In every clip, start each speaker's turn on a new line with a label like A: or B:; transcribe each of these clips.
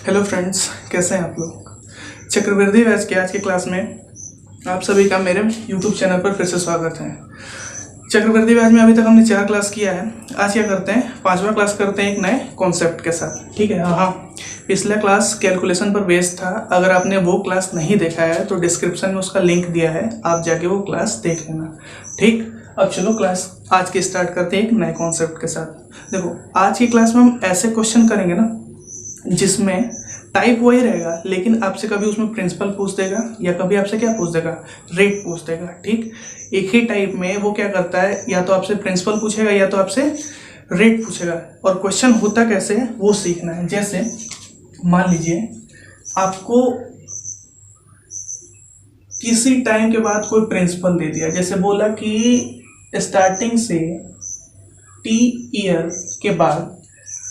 A: Hello friends, कैसे हैं आप लोग। चक्रवर्ती बैच के आज की क्लास में आप सभी का मेरे यूट्यूब चैनल पर फिर से स्वागत है। चक्रवर्ती बैच में अभी तक हमने 4 क्लास किया है। आज क्या करते हैं, 5वां क्लास करते हैं एक नए कॉन्सेप्ट के साथ। ठीक है। हाँ, पिछला क्लास कैलकुलेशन पर बेस्ड था। अगर आपने वो क्लास नहीं देखा है तो डिस्क्रिप्शन में उसका लिंक दिया है, आप जाके वो क्लास देख लेना। ठीक, अब चलो क्लास आज की स्टार्ट करते हैं एक नए कॉन्सेप्ट के साथ। देखो, आज की क्लास में हम ऐसे क्वेश्चन करेंगे ना जिसमें टाइप वही रहेगा, लेकिन आपसे कभी उसमें प्रिंसिपल पूछ देगा या कभी आपसे क्या पूछ देगा, रेट पूछ देगा। ठीक, एक ही टाइप में वो क्या करता है, या तो आपसे प्रिंसिपल पूछेगा या तो आपसे रेट पूछेगा। और क्वेश्चन होता कैसे है वो सीखना है। जैसे मान लीजिए आपको किसी टाइम के बाद कोई प्रिंसिपल दे दिया, जैसे बोला कि स्टार्टिंग से टी ईयर के बाद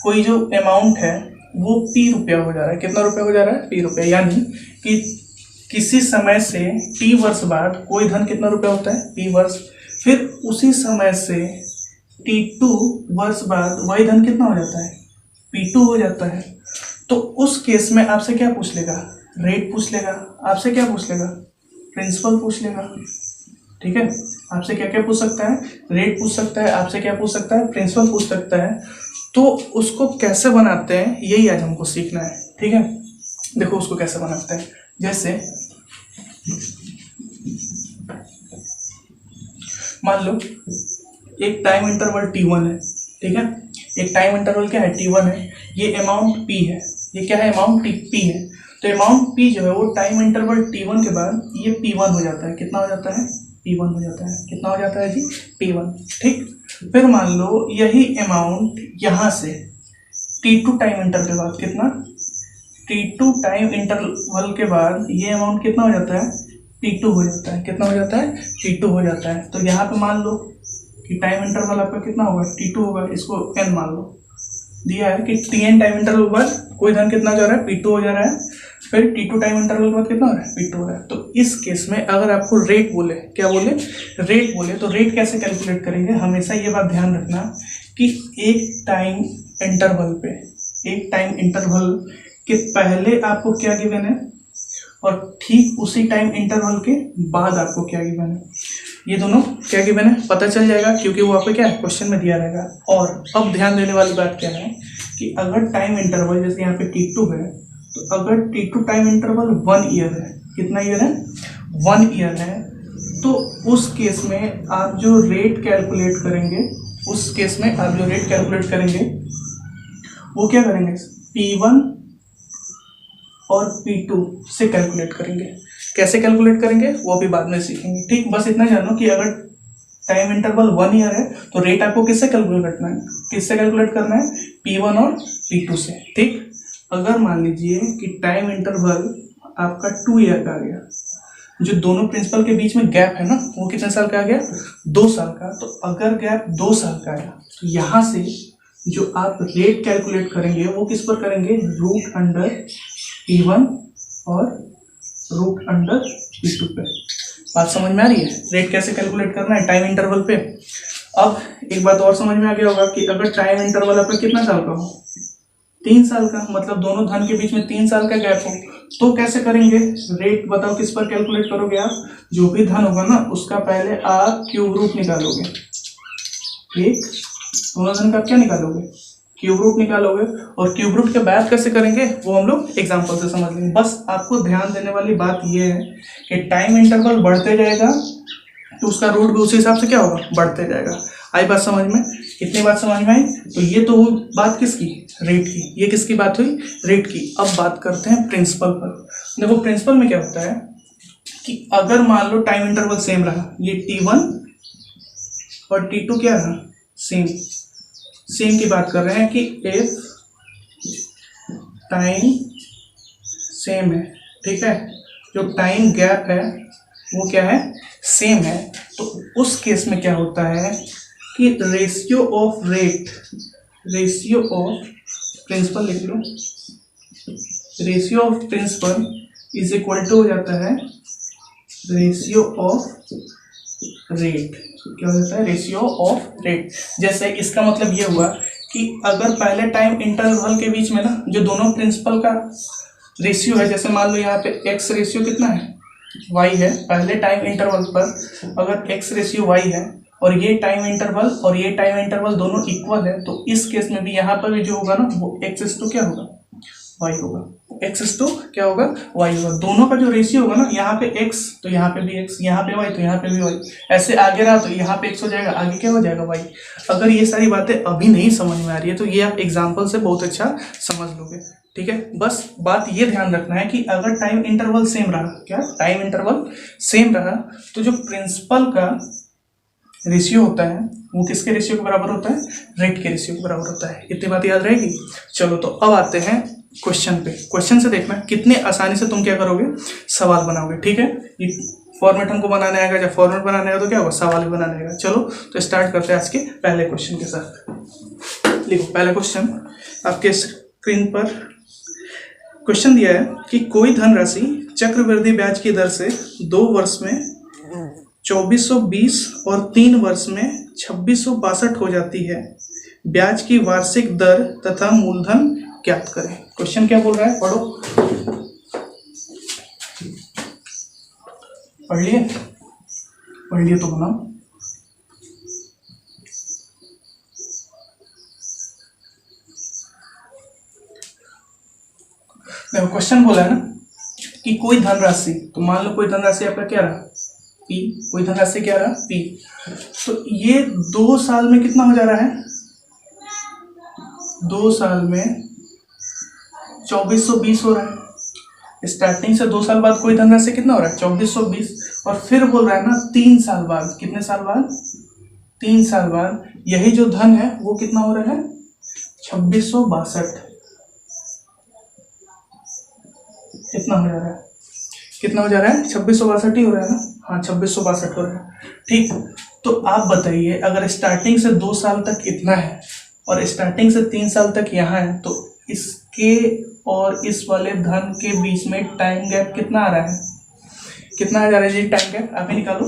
A: कोई जो अमाउंट है वो पी रुपया हो जा रहा है। कितना रुपया हो जा रहा है? पी रुपया। यानी कि किसी समय से टी वर्ष बाद कोई धन कितना रुपया होता है? पी वर्ष। फिर उसी समय से T2 वर्ष बाद वही धन कितना हो जाता है? P2 हो जाता है। तो उस केस में आपसे क्या पूछ लेगा? रेट पूछ लेगा। आपसे क्या पूछ लेगा? प्रिंसिपल पूछ लेगा। ठीक है, आपसे क्या क्या पूछ सकता है? रेट पूछ सकता है। आपसे क्या पूछ सकता है? प्रिंसिपल पूछ सकता है। तो उसको कैसे बनाते हैं यही आज हमको सीखना है। ठीक है, देखो उसको कैसे बनाते हैं। जैसे मान लो एक टाइम इंटरवल T1 है। ठीक है, एक टाइम इंटरवल क्या है? T1 है। ये अमाउंट P है। ये क्या है? अमाउंट P है। तो अमाउंट P जो है वो टाइम इंटरवल T1 के बाद ये P1 हो जाता है। कितना हो जाता है? P1 हो जाता है। कितना हो जाता है जी? P1। ठीक, फिर मान लो यही अमाउंट यहां से T2 टाइम इंटरवल के बाद कितना? T2 टाइम इंटरवल के बाद ये अमाउंट कितना हो जाता है? T2 हो जाता है। कितना हो जाता है? T2 हो जाता है। तो यहाँ पे मान लो कि टाइम इंटरवल आपका कितना होगा? T2 होगा। इसको n मान लो। दिया है कि Tn टाइम इंटरवल के बाद कोई धन कितना जा रहा है? P2 हो जा रहा है। फिर T2 टाइम इंटरवल के बाद कितना हो रहा है? P2 हो रहा है। तो इस केस में अगर आपको रेट बोले, क्या बोले? रेट बोले, तो रेट कैसे कैलकुलेट करेंगे? हमेशा ये बात ध्यान रखना कि एक टाइम इंटरवल के पहले आपको क्या गिवन है और ठीक उसी टाइम इंटरवल के बाद आपको क्या गिवन है। ये दोनों क्या गिवन है पता चल जाएगा, क्योंकि वो आपको क्या है क्वेश्चन में दिया रहेगा। और अब ध्यान देने वाली बात क्या है कि अगर टाइम इंटरवल जैसे यहाँ पे T2 है, तो अगर T2 टाइम इंटरवल 1 ईयर है, कितना ईयर है? 1 ईयर है, तो उस केस में आप जो रेट कैलकुलेट करेंगे वो क्या करेंगे? P1 और P2 से कैलकुलेट करेंगे। कैसे कैलकुलेट करेंगे वो अभी बाद में सीखेंगे। ठीक, बस इतना जानो कि अगर टाइम इंटरवल 1 ईयर है तो रेट आपको किससे कैलकुलेट करना है? P1 और P2 से। ठीक, अगर मान लीजिए कि टाइम इंटरवल आपका 2 ईयर का आ गया, जो दोनों प्रिंसिपल के बीच में गैप है ना, वो कितने साल का आ गया? 2 साल का। तो अगर गैप 2 साल का आया तो यहाँ से जो आप रेट कैलकुलेट करेंगे वो किस पर करेंगे? रूट अंडर P1 और रूट अंडर P2 पे। बात समझ में आ रही है? रेट कैसे कैलकुलेट करना है टाइम इंटरवल पे। अब एक बात और समझ में आ गया होगा कि अगर टाइम इंटरवल आपका कितना साल का हो? 3 साल का, मतलब दोनों धन के बीच में 3 साल का गैप हो, तो कैसे करेंगे? रेट बताओ किस पर कैलकुलेट करोगे आप? जो भी धन होगा ना उसका पहले आप क्यूब रूट निकालोगे। ठीक, दोनों धन का क्या निकालोगे? क्यूब रूट निकालोगे। और क्यूब रूट के बाद कैसे करेंगे वो हम लोग एग्जांपल से समझ लेंगे। बस आपको ध्यान देने वाली बात ये है कि टाइम इंटरवल बढ़ते जाएगा तो उसका रूट भी उसी हिसाब से क्या होगा? बढ़ते जाएगा। आई बात समझ में? कितनी बात समझ में आई? तो ये तो वो बात किसकी? रेट की। ये किसकी बात हुई? रेट की। अब बात करते हैं प्रिंसिपल पर। देखो प्रिंसिपल में क्या होता है कि अगर मान लो टाइम इंटरवल सेम रहा, ये T1 और T2 क्या रहा? सेम की बात कर रहे हैं कि इफ टाइम सेम है, ठीक है, जो टाइम गैप है वो क्या है? सेम है। तो उस केस में क्या होता है कि रेशियो ऑफ प्रिंसिपल लिख लो, ratio of principle is equal to हो जाता है रेशियो ऑफ रेट। क्या हो जाता है? Ratio of rate. जैसे इसका मतलब ये हुआ कि अगर पहले टाइम इंटरवल के बीच में ना जो दोनों प्रिंसिपल का रेशियो है, जैसे मान लो यहाँ पे x रेशियो कितना है, y है, पहले टाइम इंटरवल पर अगर x रेशियो y है और ये टाइम इंटरवल और ये टाइम इंटरवल दोनों इक्वल है, तो इस केस में भी यहाँ पर भी जो होगा ना वो x क्या होगा, y होगा, x क्या होगा, y होगा। दोनों का जो रेशियो होगा ना, यहाँ पे x तो यहाँ पे भी x, यहाँ पे y तो यहाँ पे भी y, ऐसे आगे रहा तो यहाँ पे x हो जाएगा, आगे क्या हो जाएगा y। अगर ये सारी बातें अभी नहीं समझ में आ रही है तो ये आप एग्जाम्पल से बहुत अच्छा समझ लोगे, ठीक है। बस बात ये ध्यान रखना है कि अगर टाइम इंटरवल सेम रहा, क्या टाइम इंटरवल सेम रहा, तो जो प्रिंसिपल का रेशियो होता है वो किसके रेशियो के बराबर होता है, रेट के रेशियो के बराबर होता है। इतनी बात याद रहेगी। चलो तो अब आते हैं क्वेश्चन पे। क्वेश्चन से देखना कितने आसानी से तुम क्या करोगे, सवाल बनाओगे, ठीक है। ये फॉर्मेट हमको बनाने आएगा, जब फॉर्मेट बनाने आएगा तो क्या होगा, सवाल भी बनाने आएगा। चलो तो स्टार्ट करते हैं आज के पहले क्वेश्चन के साथ। लिखो पहला क्वेश्चन आपके स्क्रीन पर। क्वेश्चन दिया है कि कोई धनराशि चक्रवृद्धि ब्याज की दर से 2 वर्ष में 2420 और 3 वर्ष में 2662 हो जाती है। ब्याज की वार्षिक दर तथा मूलधन ज्ञात करें। क्वेश्चन क्या बोल रहा है, पढ़ो, पढ़ लिए तो बनाओ। देखो क्वेश्चन बोला है ना कि कोई धनराशि, तो मान लो कोई धनराशि आपका क्या रहा, P, कोई धनराशि क्या रहा, P। तो ये 2 साल में कितना हो जा रहा है, 2 साल में 2420 हो रहा है। स्टार्टिंग से 2 साल बाद कोई धनराशि कितना हो रहा है, 2420, और फिर बोल रहा है ना 3 साल बाद, कितने साल बाद, 3 साल बाद यही जो धन है वो कितना हो रहा है, 2662। कितना हो जा रहा है, कितना हो जा रहा है, 2662 ही हो रहा है ना, हाँ 2662 हो रहा है, ठीक। तो आप बताइए अगर स्टार्टिंग से 2 साल तक इतना है और स्टार्टिंग से 3 साल तक यहाँ है, तो इसके और इस वाले धन के बीच में टाइम गैप कितना आ रहा है, कितना आ जा रहा है जी टाइम गैप, आप ही निकालो।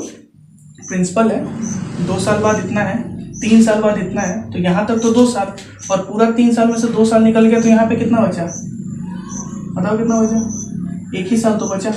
A: प्रिंसिपल है 2 साल बाद इतना है, 3 साल बाद इतना है, तो यहाँ तक तो 2 साल, और पूरा 3 साल में से 2 साल निकल गया, तो यहाँ पे कितना बचा, बताओ कितना बचा, 1 ही साल तो बचा।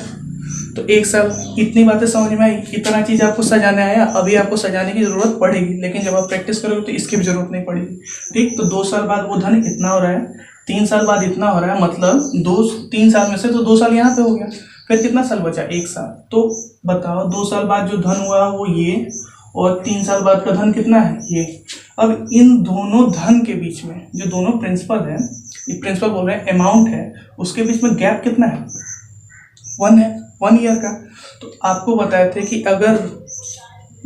A: तो 1 साल, इतनी बातें समझ में आई, इतना चीज़ आपको सजाने आया। अभी आपको सजाने की जरूरत पड़ेगी, लेकिन जब आप प्रैक्टिस करोगे तो इसकी भी जरूरत नहीं पड़ेगी, ठीक। तो 2 साल बाद वो धन इतना हो रहा है, 3 साल बाद इतना हो रहा है, मतलब 3 साल में से तो 2 साल यहाँ पे हो गया, फिर कितना साल बचा, 1 साल। तो बताओ 2 साल बाद जो धन हुआ वो ये, और 3 साल बाद का धन कितना है, ये। अब इन दोनों धन के बीच में जो दोनों प्रिंसिपल है, ये प्रिंसिपल बोल रहे हैं अमाउंट है, उसके बीच में गैप कितना है, 1 है, 1 ईयर का। तो आपको बताए थे कि अगर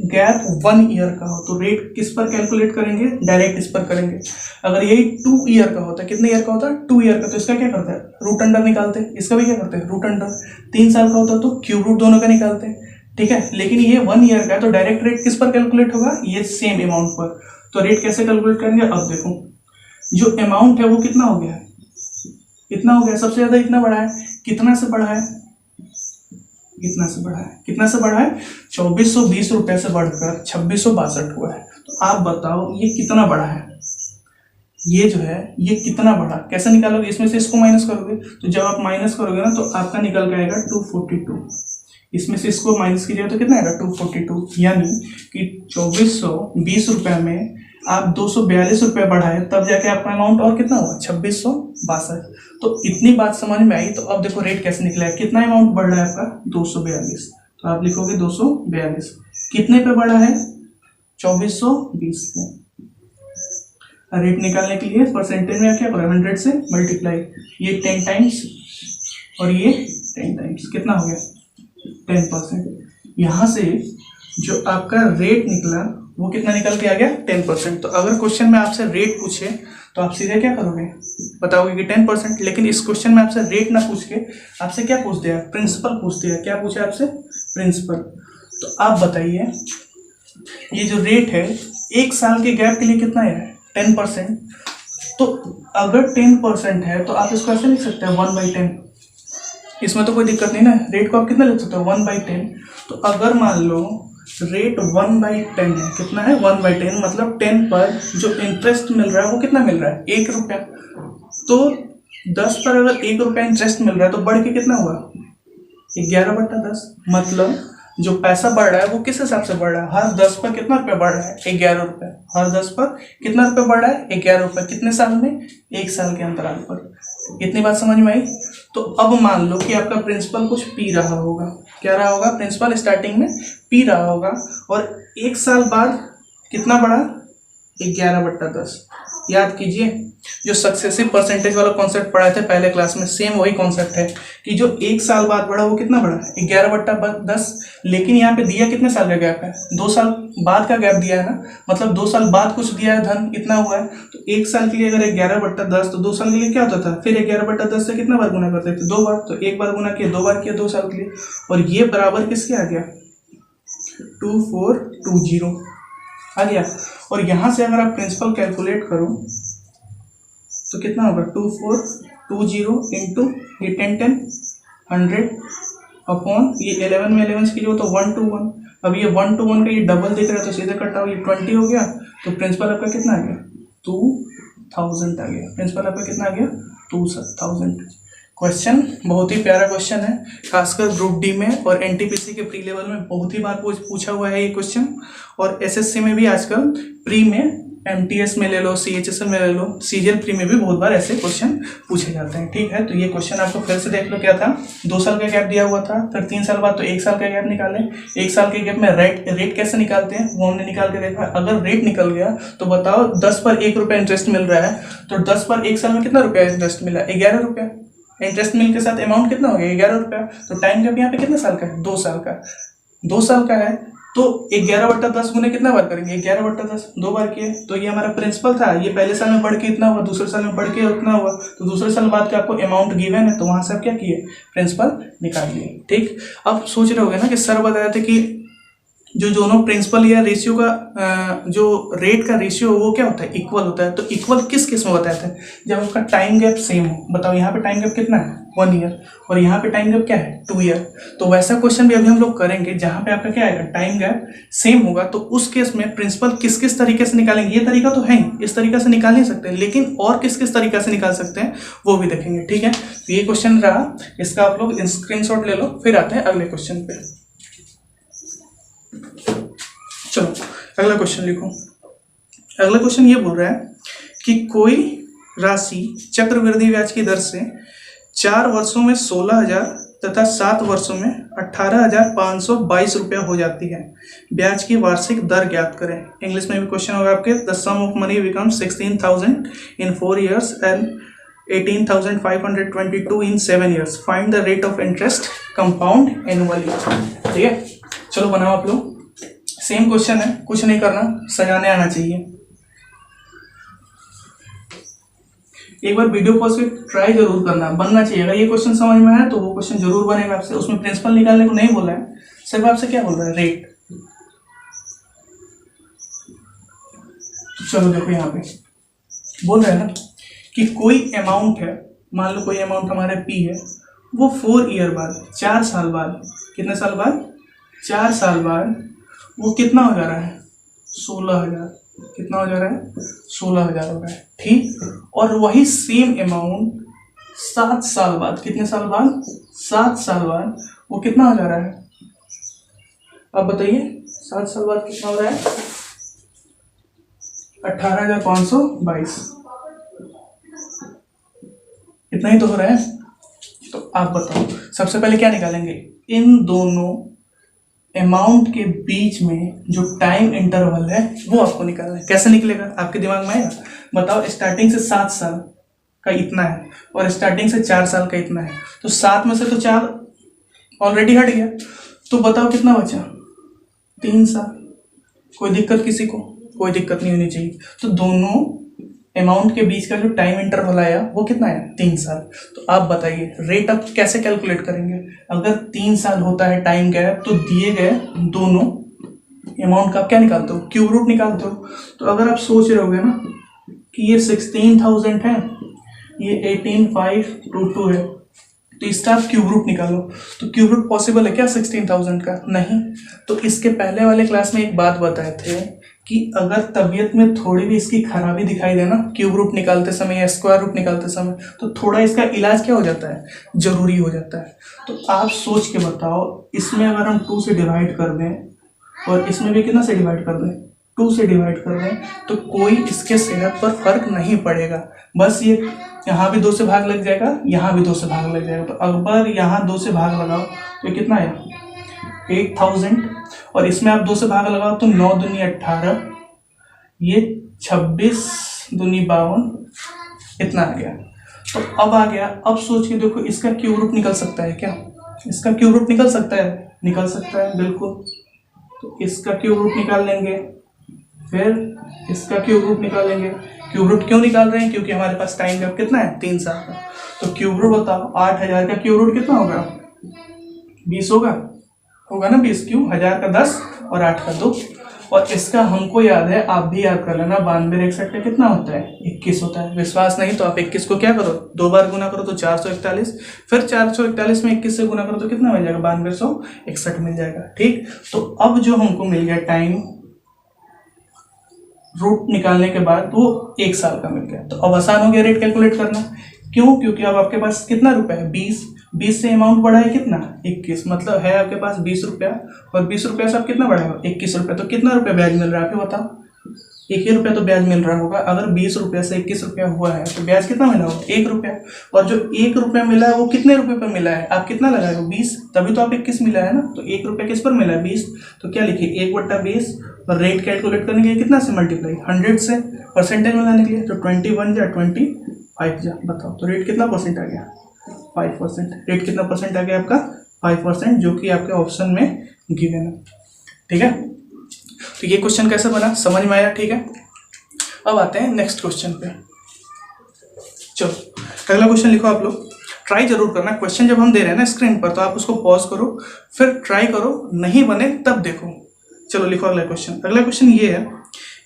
A: गैप 1 ईयर का हो तो रेट किस पर कैलकुलेट करेंगे, डायरेक्ट इस पर करेंगे। अगर यही 2 ईयर का होता है, कितने ईयर का होता है, 2 ईयर का, तो इसका क्या करते हैं, रूट अंडर निकालते हैं, इसका भी क्या करते हैं, रूट अंडर। 3 साल का होता है तो क्यूब रूट दोनों का निकालते हैं, ठीक है। लेकिन ये 1 ईयर का है तो डायरेक्ट रेट किस पर कैलकुलेट होगा, ये सेम अमाउंट पर। तो रेट कैसे कैलकुलेट करेंगे, अब देखो जो अमाउंट है वो कितना हो गया, इतना हो गया, सबसे ज्यादा इतना बढ़ा है, कितना से बढ़ा है, कितना से बढ़ा है, कितना से बढ़ा है, 2420 रुपए से बढ़कर 2662 हुआ है। तो आप बताओ ये कितना बढ़ा है, ये जो है ये कितना बढ़ा, कैसे निकालोगे, इसमें से इसको माइनस करोगे, तो जब आप माइनस करोगे ना तो आपका निकल के आएगा 242, इसमें से इसको माइनस कीजिएगा तो कितना आएगा, 242, यानी कि 2420 रुपए में आप 242 रुपये बढ़ाए, तब जाके आपका अमाउंट और कितना हुआ, 2662। तो इतनी बात समझ में आई। तो अब देखो रेट कैसे निकला है, कितना अमाउंट बढ़ रहा है आपका, 242, तो आप लिखोगे 242, कितने पे बढ़ा है, 2420 में। रेट निकालने के लिए परसेंटेज में क्या करो, 100 से मल्टीप्लाई, ये 10 टाइम्स और ये 10 टाइम्स, कितना हो गया, 10%। यहाँ से जो आपका रेट निकला वो कितना निकल के आ गया, 10%। तो अगर क्वेश्चन में आपसे रेट पूछे तो आप सीधे क्या करोगे, बताओगे कि 10%। लेकिन इस क्वेश्चन में आपसे रेट ना पूछ के आपसे क्या पूछ दिया, प्रिंसिपल पूछ दिया। क्या पूछा आपसे, प्रिंसिपल। तो आप बताइए ये जो रेट है 1 साल के गैप के लिए कितना है, 10%। तो अगर 10% है तो आप इसको ऐसे लिख सकते हैं 1/10, इसमें तो कोई दिक्कत नहीं ना। रेट को आप कितना लिख सकते हो, 1/10। तो अगर मान लो रेट 1/10 है। कितना है? 1/10, मतलब 10 पर जो इंटरेस्ट मिल रहा है वो कितना मिल रहा है? 1 रुपया। तो 10 पर अगर 1 रुपया इंटरेस्ट मिल रहा है तो बढ़ के कितना हुआ? 11/10। मतलब जो पैसा बढ़ रहा है वो किस हिसाब से बढ़ रहा है? हर 10 पर कितना रुपया बढ़ रहा है? 11 रुपये। हर 10 पर कितना रुपया बढ़ रहा है? 11 रुपये। कितने साल में? 1 साल के अंतराल पर। इतनी बात समझ में आई? तो अब मान लो कि आपका प्रिंसिपल कुछ पी रहा होगा। क्या रहा होगा? प्रिंसिपल स्टार्टिंग में पी रहा होगा और 1 साल बाद कितना बढ़ा? 11/10। याद कीजिए, जो सक्सेसिव परसेंटेज वाला कॉन्सेप्ट पढ़ाए थे पहले क्लास में, सेम वही कॉन्सेप्ट है कि जो 1 साल बाद बढ़ा वो कितना बढ़ा? 11/10। लेकिन यहाँ पे दिया कितने साल का गैप है? 2 साल बाद का गैप दिया है ना, मतलब 2 साल बाद कुछ दिया है धन, इतना हुआ है। तो 1 साल के लिए अगर 11/10, तो 2 साल के लिए क्या होता था? फिर 11/10 से कितना बार गुना करते थे? 2 बार। तो 1 बार गुना किया, 2 बार किया 2 साल के लिए, और ये बराबर किसके आ गया? 2420 आ गया। और यहाँ से अगर आप प्रिंसिपल कैलकुलेट करो तो कितना होगा? 2420 इंटू ये 10 100 अपॉन ये 11 में 11 की जो तो 1 to 1। अब ये 1 to 1 का ये डबल दिख रहा है तो सीधे कटा हो, ये 20 हो गया। तो प्रिंसिपल आपका कितना आ गया? 2000 आ गया। प्रिंसिपल आपका कितना आ गया? 2000। क्वेश्चन बहुत ही प्यारा क्वेश्चन है, खासकर ग्रुप डी में और एनटीपीसी के प्री लेवल में बहुत ही बार पूछा हुआ है ये क्वेश्चन। और एसएससी में भी आजकल प्री में, एमटीएस में ले लो, सीएचएसएल में ले लो, सीजीएल प्री में भी बहुत बार ऐसे क्वेश्चन पूछे जाते हैं। ठीक है, तो ये क्वेश्चन आपको फिर से देख लो। क्या था? 2 साल का गैप दिया हुआ था, फिर 3 साल बाद तो 1 साल का गैप निकालें। 1 साल के गैप में रेट कैसे निकालते हैं वो हमने निकाल के देखा। अगर रेट निकल गया तो बताओ 10 पर 1 रुपया इंटरेस्ट मिल रहा है, तो 10 पर 1 साल में कितना रुपया इंटरेस्ट मिला? 11 रुपया। इंटरेस्ट मिल के साथ अमाउंट कितना हो गया? 11 रुपया। तो टाइम गैप यहाँ पे कितने साल का है? 2 साल का। 2 साल का है तो 11/10 गुने कितना बार करेंगे? 11/10 2 बार किए। तो ये हमारा प्रिंसिपल था, ये पहले साल में बढ़ के इतना हुआ, दूसरे साल में बढ़ के उतना हुआ। तो दूसरे साल बाद का आपको अमाउंट गिवन है, तो वहां से आप क्या किए? प्रिंसिपल निकाल लिए। ठीक, अब सोच रहे होगे ना कि सर बताए थे कि जो दोनों प्रिंसिपल या रेशियो का जो रेट का रेशियो वो क्या होता है? इक्वल होता है। तो इक्वल किस केस में बताया था? जब आपका टाइम गैप सेम हो। बताओ यहाँ पे टाइम गैप कितना है? 1 ईयर, और यहाँ पे टाइम गैप क्या है? 2 ईयर। तो वैसा क्वेश्चन भी अभी हम लोग करेंगे जहाँ पे आपका क्या आएगा? टाइम गैप सेम होगा। तो उस केस में प्रिंसिपल किस किस तरीके से निकालेंगे? ये तरीका तो है ही, इस तरीका से निकाल नहीं सकते, लेकिन और किस किस तरीका से निकाल सकते हैं वो भी देखेंगे। ठीक है, तो ये क्वेश्चन रहा, इसका आप लोग स्क्रीनशॉट ले लो। फिर आते हैं अगले क्वेश्चन पे। चलो अगला क्वेश्चन लिखो। अगला क्वेश्चन ये बोल रहा है कि कोई राशि चक्रवृद्धि ब्याज की दर से 4 वर्षों में 16,000 तथा 7 वर्षों में 18,522 रुपया हो जाती है। ब्याज की वार्षिक दर ज्ञात करें। इंग्लिश में भी क्वेश्चन होगा आपके। The sum of money becomes 16,000 in 4 years and 18,522 in 7 years। Find the rate of interest compound annually. ठीक है, चलो बनाओ आप लोग। सेम क्वेश्चन है, कुछ नहीं करना, सजाने आना चाहिए। एक बार वीडियो पॉज पे ट्राई जरूर करना, बनना चाहिए। अगर ये क्वेश्चन समझ में आया तो वो क्वेश्चन जरूर बनेगा आपसे। उसमें प्रिंसिपल निकालने को नहीं बोला है, सिर्फ आपसे क्या बोल रहा है? रेट। चलो देखो यहाँ पे बोल रहा है ना कि कोई अमाउंट है, मान लो कोई अमाउंट हमारे पी है, वो 4 ईयर बाद, 4 साल बाद, कितने साल बाद? 4 साल बाद वो कितना हो जा रहा है? 16,000। कितना हो जा रहा है? 16,000 हो रहा है। ठीक, और वही सेम अमाउंट 7 साल बाद, कितने साल बाद? 7 साल बाद वो कितना हो जा रहा है? अब बताइए, 7 साल बाद कितना हो रहा है? 18,522। इतना ही तो हो रहा है। तो आप बताओ, सबसे पहले क्या निकालेंगे? इन दोनों अमाउंट के बीच में जो टाइम इंटरवल है वो आपको निकालना है। कैसे निकलेगा? आपके दिमाग में आएगा? बताओ, स्टार्टिंग से 7 साल का इतना है और स्टार्टिंग से 4 साल का इतना है, तो 7 में से तो 4 ऑलरेडी हट गया। तो बताओ कितना बचा? 3 साल। कोई दिक्कत किसी को? कोई दिक्कत नहीं होनी चाहिए। तो दोनों अमाउंट के बीच का जो टाइम इंटरवल आया वो कितना है? 3 साल। तो आप बताइए रेट आप कैसे कैलकुलेट करेंगे? अगर 3 साल होता है टाइम गैप तो दिए गए दोनों अमाउंट का क्या निकालते हो? क्यूब रूट निकालते हो। तो अगर आप सोच रहे होगे ना कि ये 16,000 है, ये 18,522 है, तो इसका आप क्यूब रूट निकालो। तो क्यूब रूट पॉसिबल है क्या 16,000 का? नहीं। तो इसके पहले वाले क्लास में एक बात बताए थे कि अगर तबीयत में थोड़ी भी इसकी खराबी दिखाई देना क्यूब रूट निकालते समय या स्क्वायर रूट निकालते समय, तो थोड़ा इसका इलाज क्या हो जाता है, जरूरी हो जाता है। तो आप सोच के बताओ, इसमें अगर हम 2 से डिवाइड कर दें और इसमें भी कितना से डिवाइड कर दें, 2 से डिवाइड कर दें, तो कोई इसके सेहत पर फर्क नहीं पड़ेगा। बस ये यहाँ भी 2 से भाग लग जाएगा, यहाँ भी 2 से भाग लग जाएगा। तो अगर यहाँ 2 से भाग लगाओ तो कितना है 8,000, और इसमें आप 2 से भाग लगाओ तो 9 दूनी 18, ये 26 दूनी 52, इतना आ गया। तो अब आ गया, अब सोच के देखो इसका क्यूब रूट निकल सकता है क्या? इसका क्यूब रूट निकल सकता है, निकल सकता है बिल्कुल। तो इसका क्यूब रूट निकाल लेंगे, फिर इसका क्यूब रूट निकालेंगे। क्यूब रूट क्यों निकाल रहे हैं? क्योंकि हमारे पास टाइम गैप कितना है 3 साल का। तो क्यूब रूट बताओ, 8,000 का क्यूब रूट कितना होगा? 20 होगा ना, 20 क्यों, 1000 का 10 और 8 का 2। और इसका हमको याद है, आप भी याद कर लेना, 92 61 का कितना होता है 21 होता है। विश्वास नहीं तो आप 21 को क्या करो, 2 बार गुना करो तो 441, फिर 441 में 21 से गुना करो तो कितना मिल जाएगा 9261 मिल जाएगा। ठीक, तो अब जो हमको मिल गया टाइम रूट निकालने के बाद वो 1 साल का मिल गया। तो अब आसान हो गया रेट कैलकुलेट करना। क्यों? क्योंकि अब आपके पास कितना रुपया है 20 से अमाउंट बढ़ा है कितना 21, मतलब है आपके पास 20 रुपया, और 20 रुपया से आप कितना बढ़ाएगा 21 रुपया। तो कितना रुपया ब्याज मिल रहा है आप ही बताओ? 1 ही रुपया तो ब्याज मिल रहा होगा। अगर 20 रुपया से 21 रुपया हुआ है तो ब्याज कितना मिला होगा 1 रुपया। और जो 1 रुपया मिला है वो कितने रुपए पर मिला है, आप कितना लगाए हो 20, तभी तो आप 21 मिला है ना। तो 1 रुपया किस पर मिला है 20, तो क्या लिखिए 1/20, और रेट कैलकुलेट करने के लिए कितना से मल्टीप्लाई 100 से परसेंटेज में लाने के लिए, तो 21 जा 25 जा, बताओ तो रेट कितना परसेंट आ गया 5%। रेट कितना परसेंट आ गया आपका 5%, जो कि आपके ऑप्शन में गिवन है। ठीक है, तो ये क्वेश्चन कैसे बना समझ में आया? ठीक है, अब आते हैं नेक्स्ट क्वेश्चन पे। चलो अगला क्वेश्चन लिखो आप लोग, ट्राई जरूर करना। क्वेश्चन जब हम दे रहे हैं ना स्क्रीन पर, तो आप उसको पॉज करो, फिर ट्राई करो, नहीं बने तब देखो। चलो लिखो अगला क्वेश्चन। अगला क्वेश्चन ये है